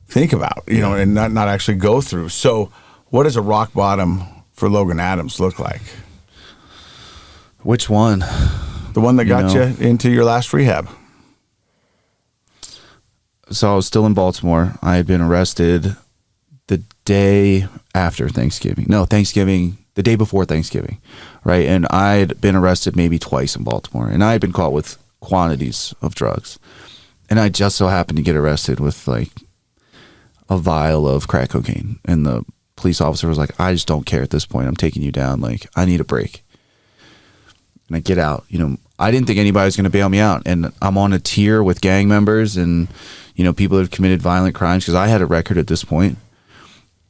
think about, and not actually go through. So what does a rock bottom for Logan Adams look like? Which one? The one that got you into your last rehab. So I was still in Baltimore. I had been arrested the day after Thanksgiving. No, the day before Thanksgiving, right? And I'd been arrested maybe twice in Baltimore, and I had been caught with quantities of drugs. And I just so happened to get arrested with like a vial of crack cocaine. And the police officer was like, I just don't care at this point. I'm taking you down. Like, I need a break. And I get out. I didn't think anybody was going to bail me out. And I'm on a tier with gang members and, people that have committed violent crimes because I had a record at this point.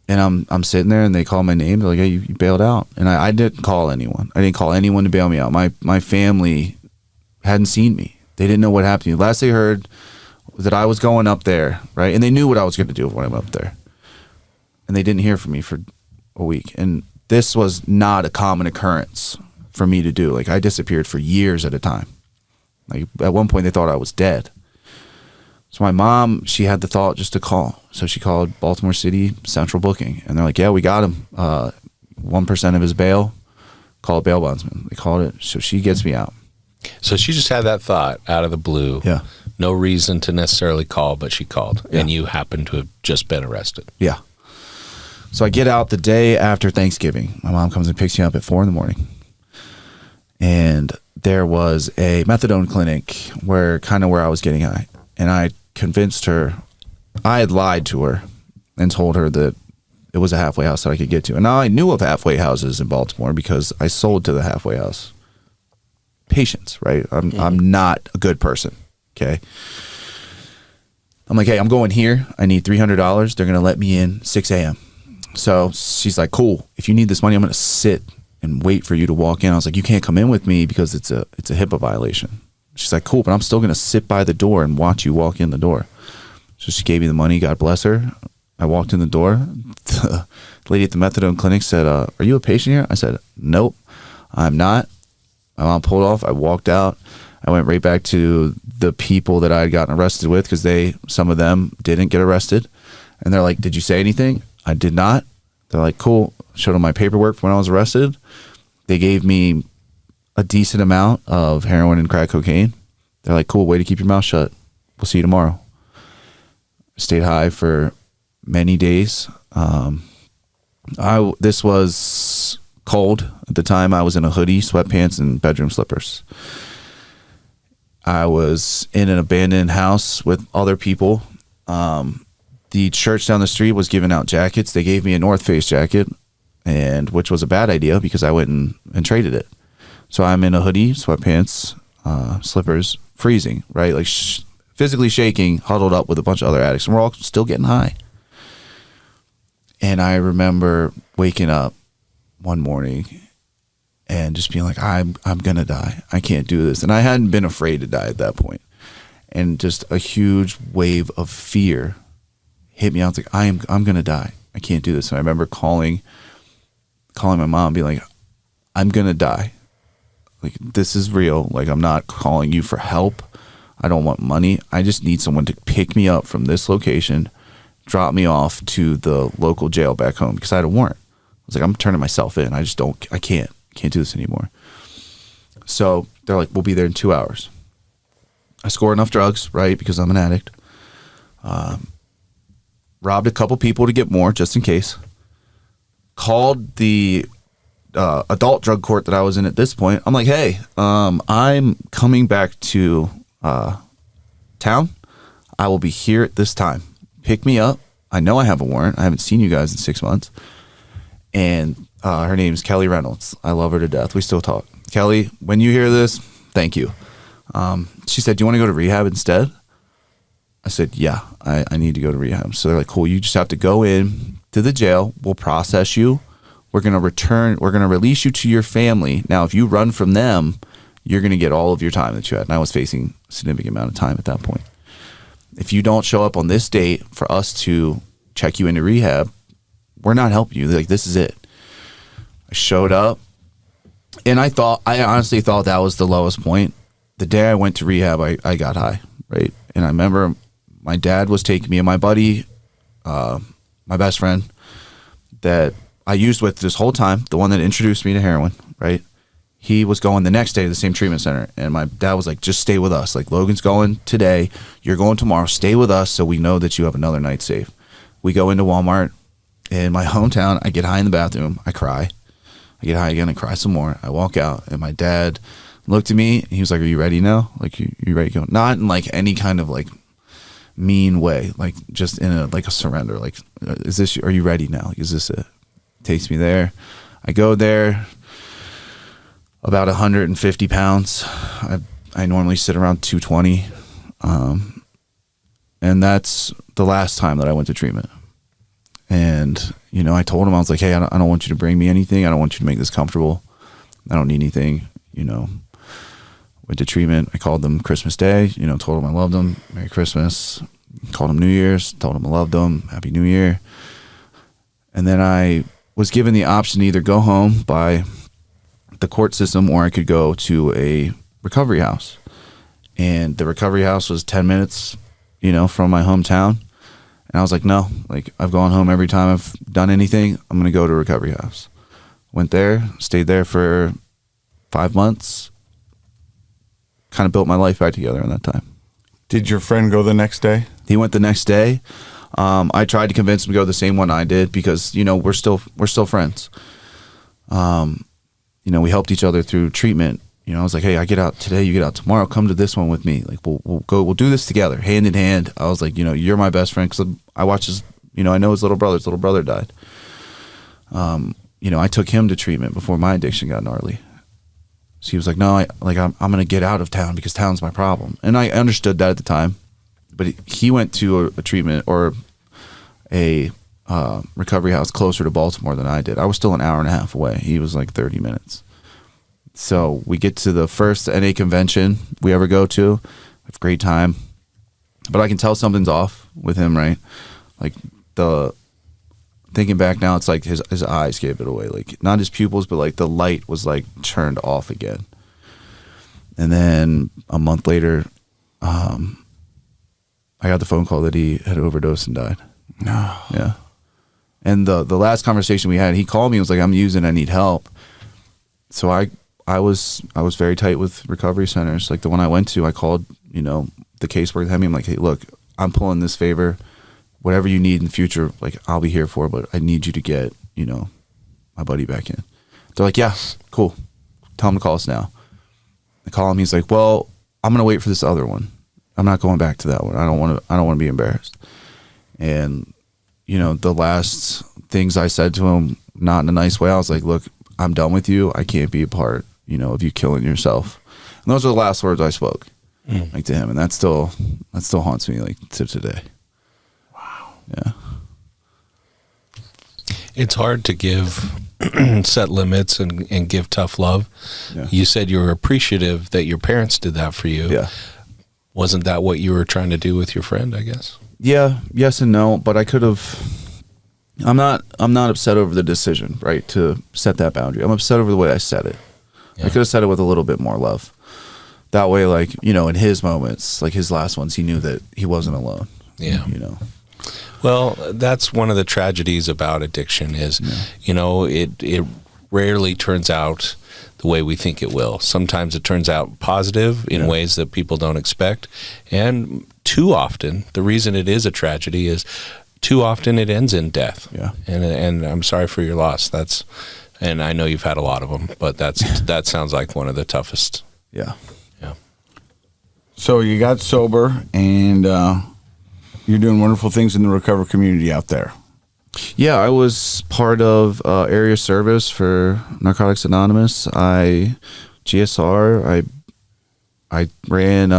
And I'm sitting there and they call my name. They're like, hey, you bailed out. And I didn't call anyone. I didn't call anyone to bail me out. My family hadn't seen me. They didn't know what happened to me. Last they heard was that I was going up there, right? And they knew what I was going to do when I went up there. And they didn't hear from me for a week. And this was not a common occurrence for me to do. Like, I disappeared for years at a time. Like, at one point they thought I was dead. So my mom, she had the thought just to call. So she called Baltimore City Central Booking. And they're like, yeah, we got him. 1% of his bail. Call a bail bondsman. They called it. So she gets me out. So she just had that thought out of the blue. Yeah. No reason to necessarily call, but she called. Yeah. And you happened to have just been arrested. Yeah. So I get out the day after Thanksgiving. My mom comes and picks me up at 4 a.m. And there was a methadone clinic where I was getting high. And I convinced her, I had lied to her and told her that it was a halfway house that I could get to. And now I knew of halfway houses in Baltimore because I sold to the halfway house patients, right? I'm not a good person, okay? I'm like, hey, I'm going here. I need $300. They're going to let me in 6 a.m. So she's like, cool. If you need this money, I'm going to sit and wait for you to walk in. I was like, you can't come in with me because it's a HIPAA violation. She's like, cool, but I'm still going to sit by the door and watch you walk in the door. So she gave me the money. God bless her. I walked in the door. The lady at the methadone clinic said, are you a patient here? I said, nope, I'm not. My mom pulled off. I walked out. I went right back to the people that I had gotten arrested with because some of them didn't get arrested. And they're like, did you say anything? I did not. They're like, cool. Showed them my paperwork from when I was arrested. They gave me a decent amount of heroin and crack cocaine. They're like, cool, way to keep your mouth shut. We'll see you tomorrow. Stayed high for many days. This was cold at the time. I was in a hoodie, sweatpants, and bedroom slippers. I was in an abandoned house with other people. The church down the street was giving out jackets. They gave me a North Face jacket, which was a bad idea because I went and traded it. So I'm in a hoodie, sweatpants, slippers, freezing, right? Like physically shaking, huddled up with a bunch of other addicts. And we're all still getting high. And I remember waking up one morning and just being like, I'm going to die. I can't do this. And I hadn't been afraid to die at that point. and just a huge wave of fear hit me. I was like, I'm going to die. I can't do this. And I remember calling my mom, being like, I'm going to die. Like, this is real. Like, I'm not calling you for help. I don't want money. I just need someone to pick me up from this location, drop me off to the local jail back home, because I had a warrant. I was like, I'm turning myself in. I can't do this anymore. So they're like, we'll be there in 2 hours. I score enough drugs, right? Because I'm an addict. Robbed a couple people to get more, just in case. Called the adult drug court that I was in at this point. I'm like, hey, I'm coming back to town. I will be here at this time. Pick me up. I know I have a warrant. I haven't seen you guys in 6 months. And her name is Kelly Reynolds. I love her to death. We still talk. Kelly, when you hear this, thank you. She said, do you want to go to rehab instead? I said, yeah, I need to go to rehab. So they're like, cool, you just have to go in to the jail. We'll process you. We're going to release you to your family. Now, if you run from them, you're going to get all of your time that you had. And I was facing a significant amount of time at that point. If you don't show up on this date for us to check you into rehab, we're not helping you. They're like, this is it. I showed up, and I honestly thought that was the lowest point. The day I went to rehab, I got high, right? And I remember my dad was taking me and my buddy, my best friend that I used with this whole time, the one that introduced me to heroin, right? He was going the next day to the same treatment center. And my dad was like, just stay with us. Like, Logan's going today. You're going tomorrow. Stay with us so we know that you have another night safe. We go into Walmart in my hometown. I get high in the bathroom. I cry. I get high again and cry some more. I walk out, and my dad looked at me, and he was like, are you ready now? Like, you ready to go? Not in like any kind of like mean way, like just in a surrender. Like, are you ready now? Like, is this it? Takes me there. I go there, about 150 pounds. I normally sit around 220. And that's the last time that I went to treatment. And, I told him, I was like, hey, I don't want you to bring me anything. I don't want you to make this comfortable. I don't need anything, Went to treatment. I called them Christmas Day, told them I loved them. Merry Christmas. Called them New Year's, told them I loved them. Happy New Year. And then I was given the option to either go home by the court system, or I could go to a recovery house. And the recovery house was 10 minutes, from my hometown. And I was like, no, like, I've gone home every time I've done anything. I'm going to go to a recovery house. Went there, stayed there for 5 months, kind of built my life back together in that time. Did your friend go the next day? He went the next day. I tried to convince him to go the same one I did, because, we're still friends. We helped each other through treatment. I was like, hey, I get out today, you get out tomorrow, come to this one with me. Like, we'll do this together, hand in hand. I was like, you're my best friend, because I watched his, I know his little brother died. I took him to treatment before my addiction got gnarly. So he was like, no, I'm going to get out of town because town's my problem. And I understood that at the time. But he went to a treatment or a recovery house closer to Baltimore than I did. I was still an hour and a half away. He was like 30 minutes. So we get to the first NA convention we ever go to. Have a great time. But I can tell something's off with him, right? Like, thinking back now, it's like his eyes gave it away. Like, not his pupils, but like the light was like turned off again. And then a month later, I got the phone call that he had overdosed and died. No. Yeah. And the last conversation we had, he called me and was like, I'm using, I need help. So I was very tight with recovery centers. Like the one I went to, I called, the caseworker had me. I'm like, hey, look, I'm pulling this favor. Whatever you need in the future, like, I'll be here for, but I need you to get, my buddy back in. They're like, yeah, cool. Tell him to call us now. I call him. He's like, well, I'm going to wait for this other one. I'm not going back to that one. I don't want to be embarrassed. And, the last things I said to him, not in a nice way, I was like, look, I'm done with you. I can't be a part, of you killing yourself. And those are the last words I spoke, like, to him. And that still haunts me, like, to today. Wow. Yeah. It's hard to give set limits and give tough love. Yeah. You said you were appreciative that your parents did that for you. Yeah. Wasn't that what you were trying to do with your friend, I guess? Yeah, yes and no, but I could have. I'm not upset over the decision, right, to set that boundary. I'm upset over the way I said it. Yeah. I could have said it with a little bit more love. That way, like, you know, in his moments, like his last ones, he knew that he wasn't alone. Yeah. You know. Well, that's one of the tragedies about addiction is, you know, it rarely turns out the way we think it will. Sometimes it turns out positive in ways that people don't expect. And too often, the reason it is a tragedy is too often it ends in death. Yeah. And I'm sorry for your loss. And I know you've had a lot of them, but that sounds like one of the toughest. Yeah. Yeah. So you got sober, and you're doing wonderful things in the recovery community out there. Yeah, I was part of area service for Narcotics Anonymous. GSR. I ran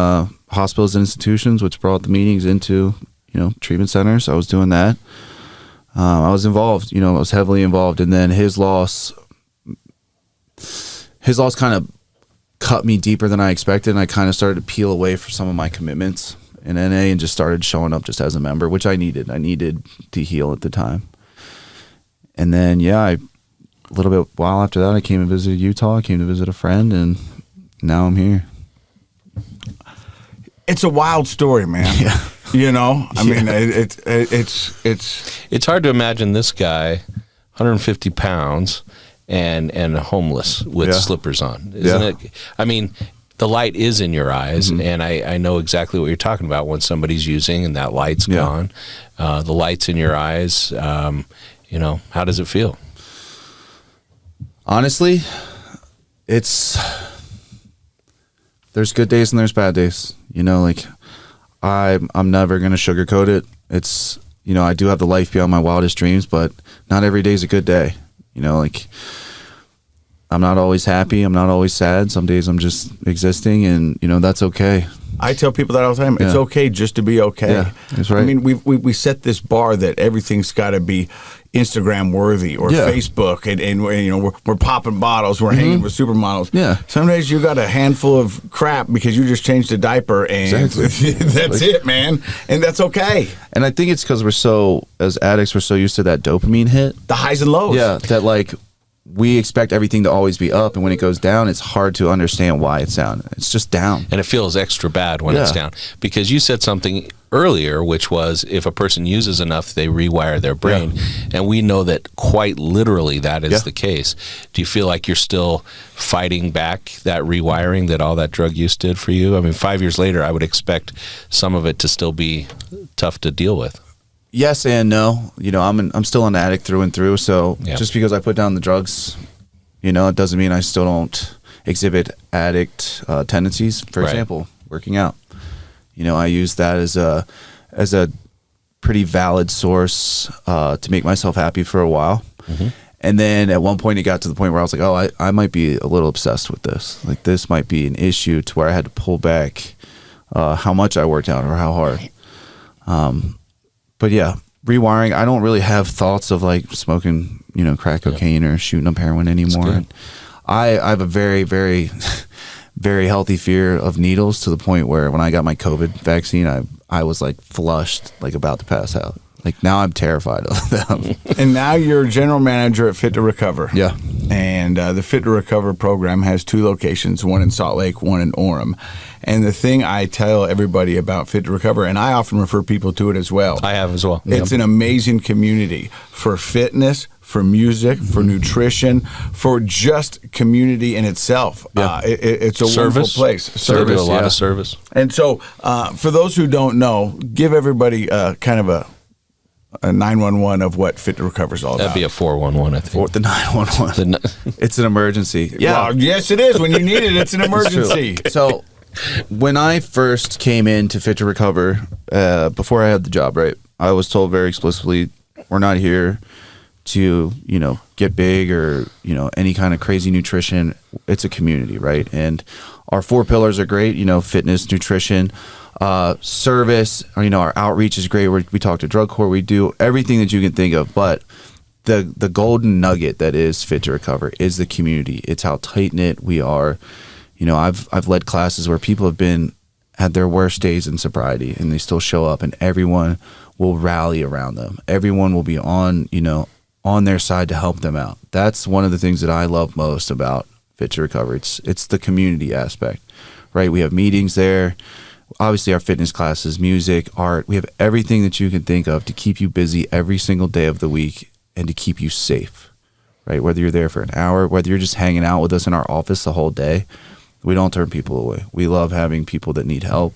hospitals and institutions, which brought the meetings into, you know, treatment centers. I was doing that. I was involved. You know, I was heavily involved, and then his loss kind of cut me deeper than I expected, and I kind of started to peel away from some of my commitments in NA and just started showing up just as a member, which I needed. I needed to heal at the time. And then, a little bit while after that, I came and visited Utah. I came to visit a friend, and now I'm here. It's a wild story, man. Yeah. You know, I mean, It's hard to imagine this guy, 150 pounds, and homeless with slippers on, isn't it? I mean, the light is in your eyes, and I know exactly what you're talking about when somebody's using and that light's gone. The light's in your eyes. You know, how does it feel? Honestly, there's good days and there's bad days. You know, like I'm never going to sugarcoat it. It's, you know, I do have the life beyond my wildest dreams, but not every day is a good day. You know, like I'm not always happy. I'm not always sad. Some days I'm just existing, and, you know, that's okay. I tell people that all the time. It's okay just to be okay. Yeah, that's right. I mean, we set this bar that everything's got to be Instagram worthy or Facebook, and you know, we're popping bottles, we're hanging with supermodels. Yeah. Some days you got a handful of crap because you just changed a diaper, and that's it, man. And that's okay. And I think it's because as addicts, we're so used to that dopamine hit. The highs and lows. Yeah, that like we expect everything to always be up, and when it goes down, it's hard to understand why it's down. It's just down. And it feels extra bad when it's down. Because you said something earlier, which was if a person uses enough, they rewire their brain. Yeah. And we know that quite literally that is the case. Do you feel like you're still fighting back that rewiring that all that drug use did for you? I mean, 5 years later, I would expect some of it to still be tough to deal with. Yes and no. You know, I'm still an addict through and through. So just because I put down the drugs, you know, it doesn't mean I still don't exhibit addict tendencies. For example, working out. You know, I use that as a pretty valid source to make myself happy for a while. And then at one point it got to the point where I was like, oh, I might be a little obsessed with this. Like, this might be an issue to where I had to pull back how much I worked out or how hard. But yeah, rewiring, I don't really have thoughts of like smoking, you know, crack cocaine or shooting up heroin anymore. I have a very, very, very healthy fear of needles, to the point where when I got my COVID vaccine, I was like flushed, like about to pass out. Like, now I'm terrified of them. And now you're general manager at Fit to Recover. Yeah. And the Fit to Recover program has 2 locations, one in Salt Lake, one in Orem. And the thing I tell everybody about Fit to Recover, and I often refer people to it as well. I have as well. It's an amazing community for fitness, for music, for nutrition, for just community in itself. Yeah. It's a wonderful place. Service, a lot of service. And so for those who don't know, give everybody kind of a 911 of what Fit to Recover is all about. That'd be a 411, I think. The 911. It's an emergency. Yeah. Well, yes, it is. When you need it, it's an emergency. So when I first came into Fit to Recover, before I had the job, right, I was told very explicitly, we're not here to, you know, get big or, you know, any kind of crazy nutrition. It's a community, right? And our 4 pillars are great, you know, fitness, nutrition, service, you know, our outreach is great. We talk to drug court, we do everything that you can think of, but the golden nugget that is Fit to Recover is the community. It's how tight knit we are. You know, I've led classes where people have been had their worst days in sobriety, and they still show up, and everyone will rally around them. Everyone will be on, on their side to help them out. That's one of the things that I love most about Fit to Recover. It's the community aspect, right? We have meetings there. Obviously, our fitness classes, music, art. We have everything that you can think of to keep you busy every single day of the week and to keep you safe, right? Whether you're there for an hour, whether you're just hanging out with us in our office the whole day, we don't turn people away. We love having people that need help.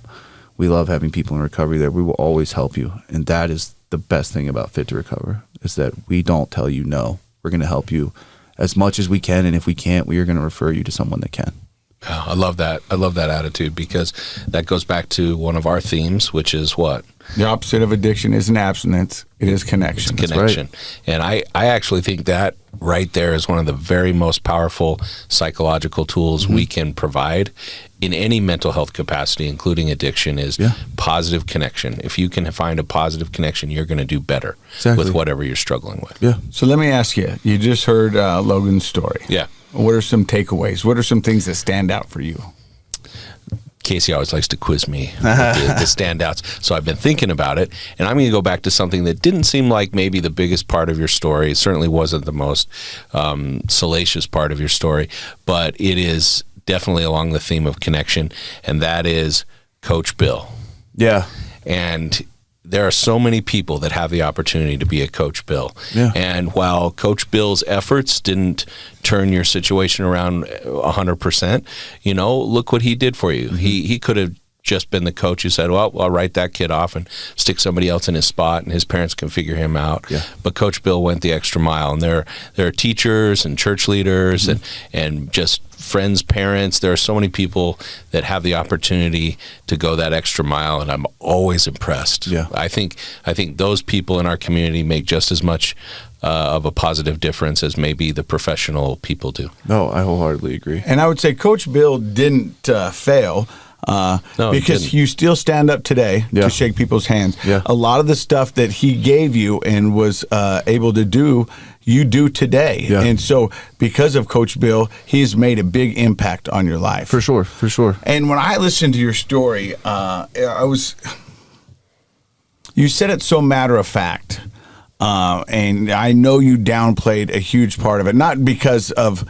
We love having people in recovery there. We will always help you. And that is the best thing about Fit to Recover, is that we don't tell you no. We're going to help you as much as we can. And if we can't, we are going to refer you to someone that can. Oh, I love that. I love that attitude, because that goes back to one of our themes, which is what? The opposite of addiction isn't abstinence. It is connection. It's connection. Right. And I actually think that right there is one of the very most powerful psychological tools we can provide in any mental health capacity, including addiction, is positive connection. If you can find a positive connection, you're going to do better with whatever you're struggling with. Yeah. So let me ask you, you just heard Logan's story. Yeah. What are some takeaways? What are some things that stand out for you? Casey always likes to quiz me with the standouts. So I've been thinking about it, and I'm going to go back to something that didn't seem like maybe the biggest part of your story. It certainly wasn't the most salacious part of your story, but it is definitely along the theme of connection, and that is Coach Bill. Yeah. And there are so many people that have the opportunity to be a Coach Bill. Yeah. And while Coach Bill's efforts didn't turn your situation around 100%, look what he did for you. He could have just been the coach who said, well, I'll write that kid off and stick somebody else in his spot, and his parents can figure him out. Yeah. But Coach Bill went the extra mile. And there are teachers and church leaders and just friends, parents. There are so many people that have the opportunity to go that extra mile, and I'm always impressed. Yeah. I think those people in our community make just as much of a positive difference as maybe the professional people do. No, I wholeheartedly agree. And I would say Coach Bill didn't fail. Because you still stand up today to shake people's hands. Yeah. A lot of the stuff that he gave you and was able to do, you do today. Yeah. And so because of Coach Bill, he's made a big impact on your life. For sure. And when I listened to your story, you said it so matter of fact. And I know you downplayed a huge part of it, not because of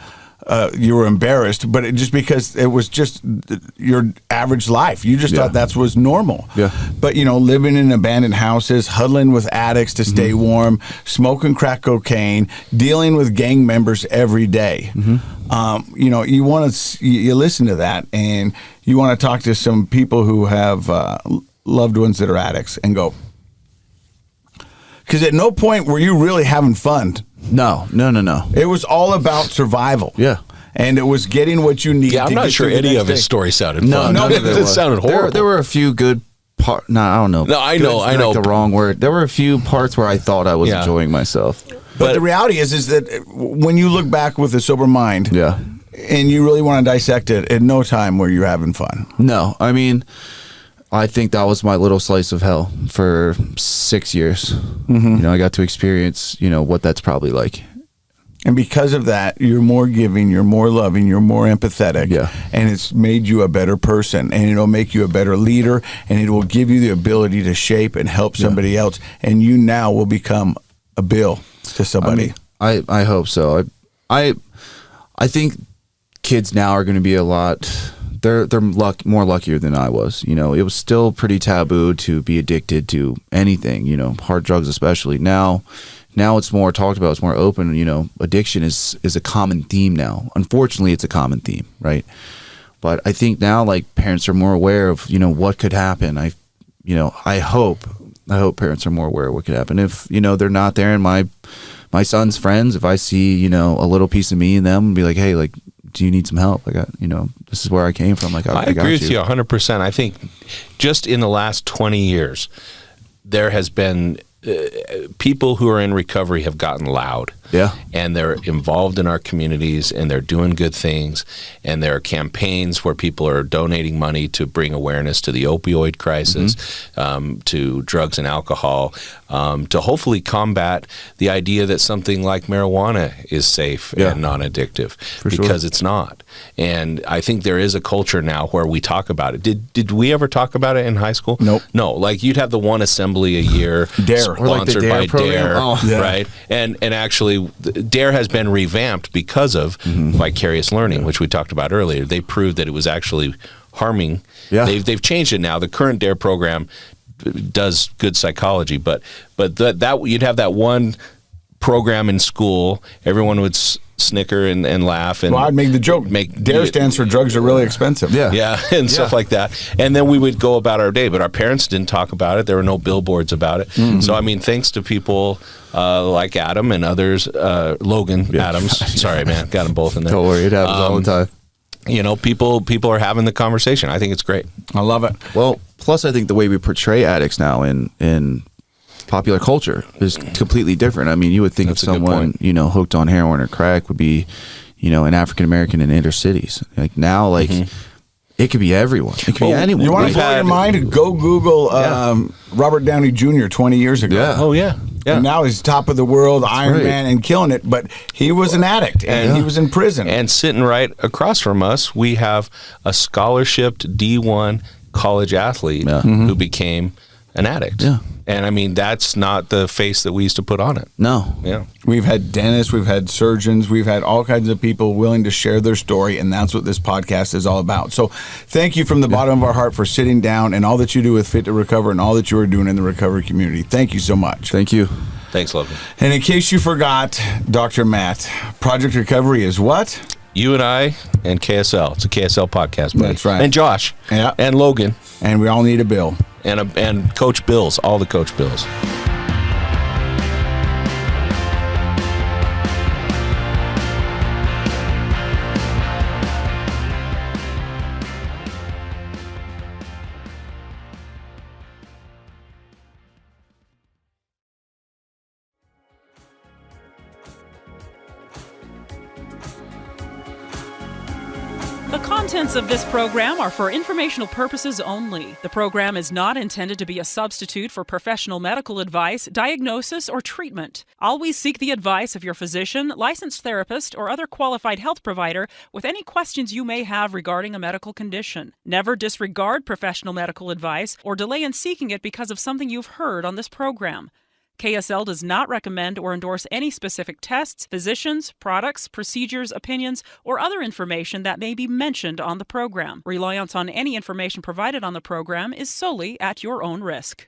you were embarrassed, but just because it was just your average life. You just thought that was normal. Yeah. But, living in abandoned houses, huddling with addicts to stay warm, smoking crack cocaine, dealing with gang members every day. You listen to that, and you want to talk to some people who have loved ones that are addicts and go, because at no point were you really having fun. No. It was all about survival. Yeah. And it was getting what you need. Yeah, I'm not sure any of his story sounded fun. No, it sounded horrible. There were a few good parts. No, I don't know. No, I know. Like the wrong word. There were a few parts where I thought I was enjoying myself. But the reality is that when you look back with a sober mind, and you really want to dissect it, at no time were you having fun. No, I mean, I think that was my little slice of hell for 6 years. I got to experience, what that's probably like. And because of that, you're more giving, you're more loving, you're more empathetic. Yeah. And it's made you a better person, and it'll make you a better leader, and it will give you the ability to shape and help somebody else. And you now will become a Bill to somebody. I hope so. I think kids now are going to be a lot. They're more luckier than I was. It was still pretty taboo to be addicted to anything. Hard drugs especially. Now it's more talked about. It's more open. Addiction is a common theme now. Unfortunately, it's a common theme, right? But I think now, parents are more aware of what could happen. I hope parents are more aware of what could happen. If they're not there, and my son's friends, if I see a little piece of me in them, be like, hey, do you need some help? I got this is where I came from. I agree with you 100%. I think just in the last 20 years, there has been people who are in recovery have gotten loud. Yeah. And they're involved in our communities, and they're doing good things. And there are campaigns where people are donating money to bring awareness to the opioid crisis, to drugs and alcohol, to hopefully combat the idea that something like marijuana is safe and non-addictive, because it's not. And I think there is a culture now where we talk about it. Did we ever talk about it in high school? Nope. No. Like, you'd have the one assembly a year, DARE. Or like the sponsored DARE by program. DARE, Oh, yeah. right? And actually, DARE has been revamped because of vicarious learning, which we talked about earlier. They proved that it was actually harming. Yeah. They've changed it now. The current DARE program does good psychology, but that you'd have that one program in school, everyone would snicker and laugh. And I'd make the joke. DARE stands for drugs are really expensive. Yeah, and stuff like that. And then we would go about our day, but our parents didn't talk about it. There were no billboards about it. So, I mean, thanks to people like Adam and others, Logan Adams. Sorry, man, got them both in there. Don't worry, it happens all the time. You know, people are having the conversation. I think it's great. I love it. Well, plus I think the way we portray addicts now in popular culture is completely different. I mean, you would think That's of a good someone, point. you know, hooked on heroin or crack would be, you know, an African American in inner cities. Like now, like it could be everyone. It could be anyone. You want to We've blow your had- mind? Go Google Robert Downey Jr. 20 years ago. Yeah. Oh, yeah. And now he's top of the world, Iron right. Man, and killing it. But he was an addict, and he was in prison. And sitting right across from us, we have a scholarshiped D1 college athlete who became an addict. Yeah. And I mean, that's not the face that we used to put on it. No. Yeah. We've had dentists, we've had surgeons, we've had all kinds of people willing to share their story, and that's what this podcast is all about. So thank you from the bottom of our heart for sitting down and all that you do with Fit to Recover and all that you are doing in the recovery community. Thank you so much. Thank you. Thanks, Logan. And in case you forgot, Dr. Matt, Project Recovery is what? You and I and KSL. It's a KSL podcast, buddy. That's right. And Josh. Yeah. And Logan. And we all need a bill. And Coach Bills. All the Coach Bills. The contents of this program are for informational purposes only. The program is not intended to be a substitute for professional medical advice, diagnosis, or treatment. Always seek the advice of your physician, licensed therapist, or other qualified health provider with any questions you may have regarding a medical condition. Never disregard professional medical advice or delay in seeking it because of something you've heard on this program. KSL does not recommend or endorse any specific tests, physicians, products, procedures, opinions, or other information that may be mentioned on the program. Reliance on any information provided on the program is solely at your own risk.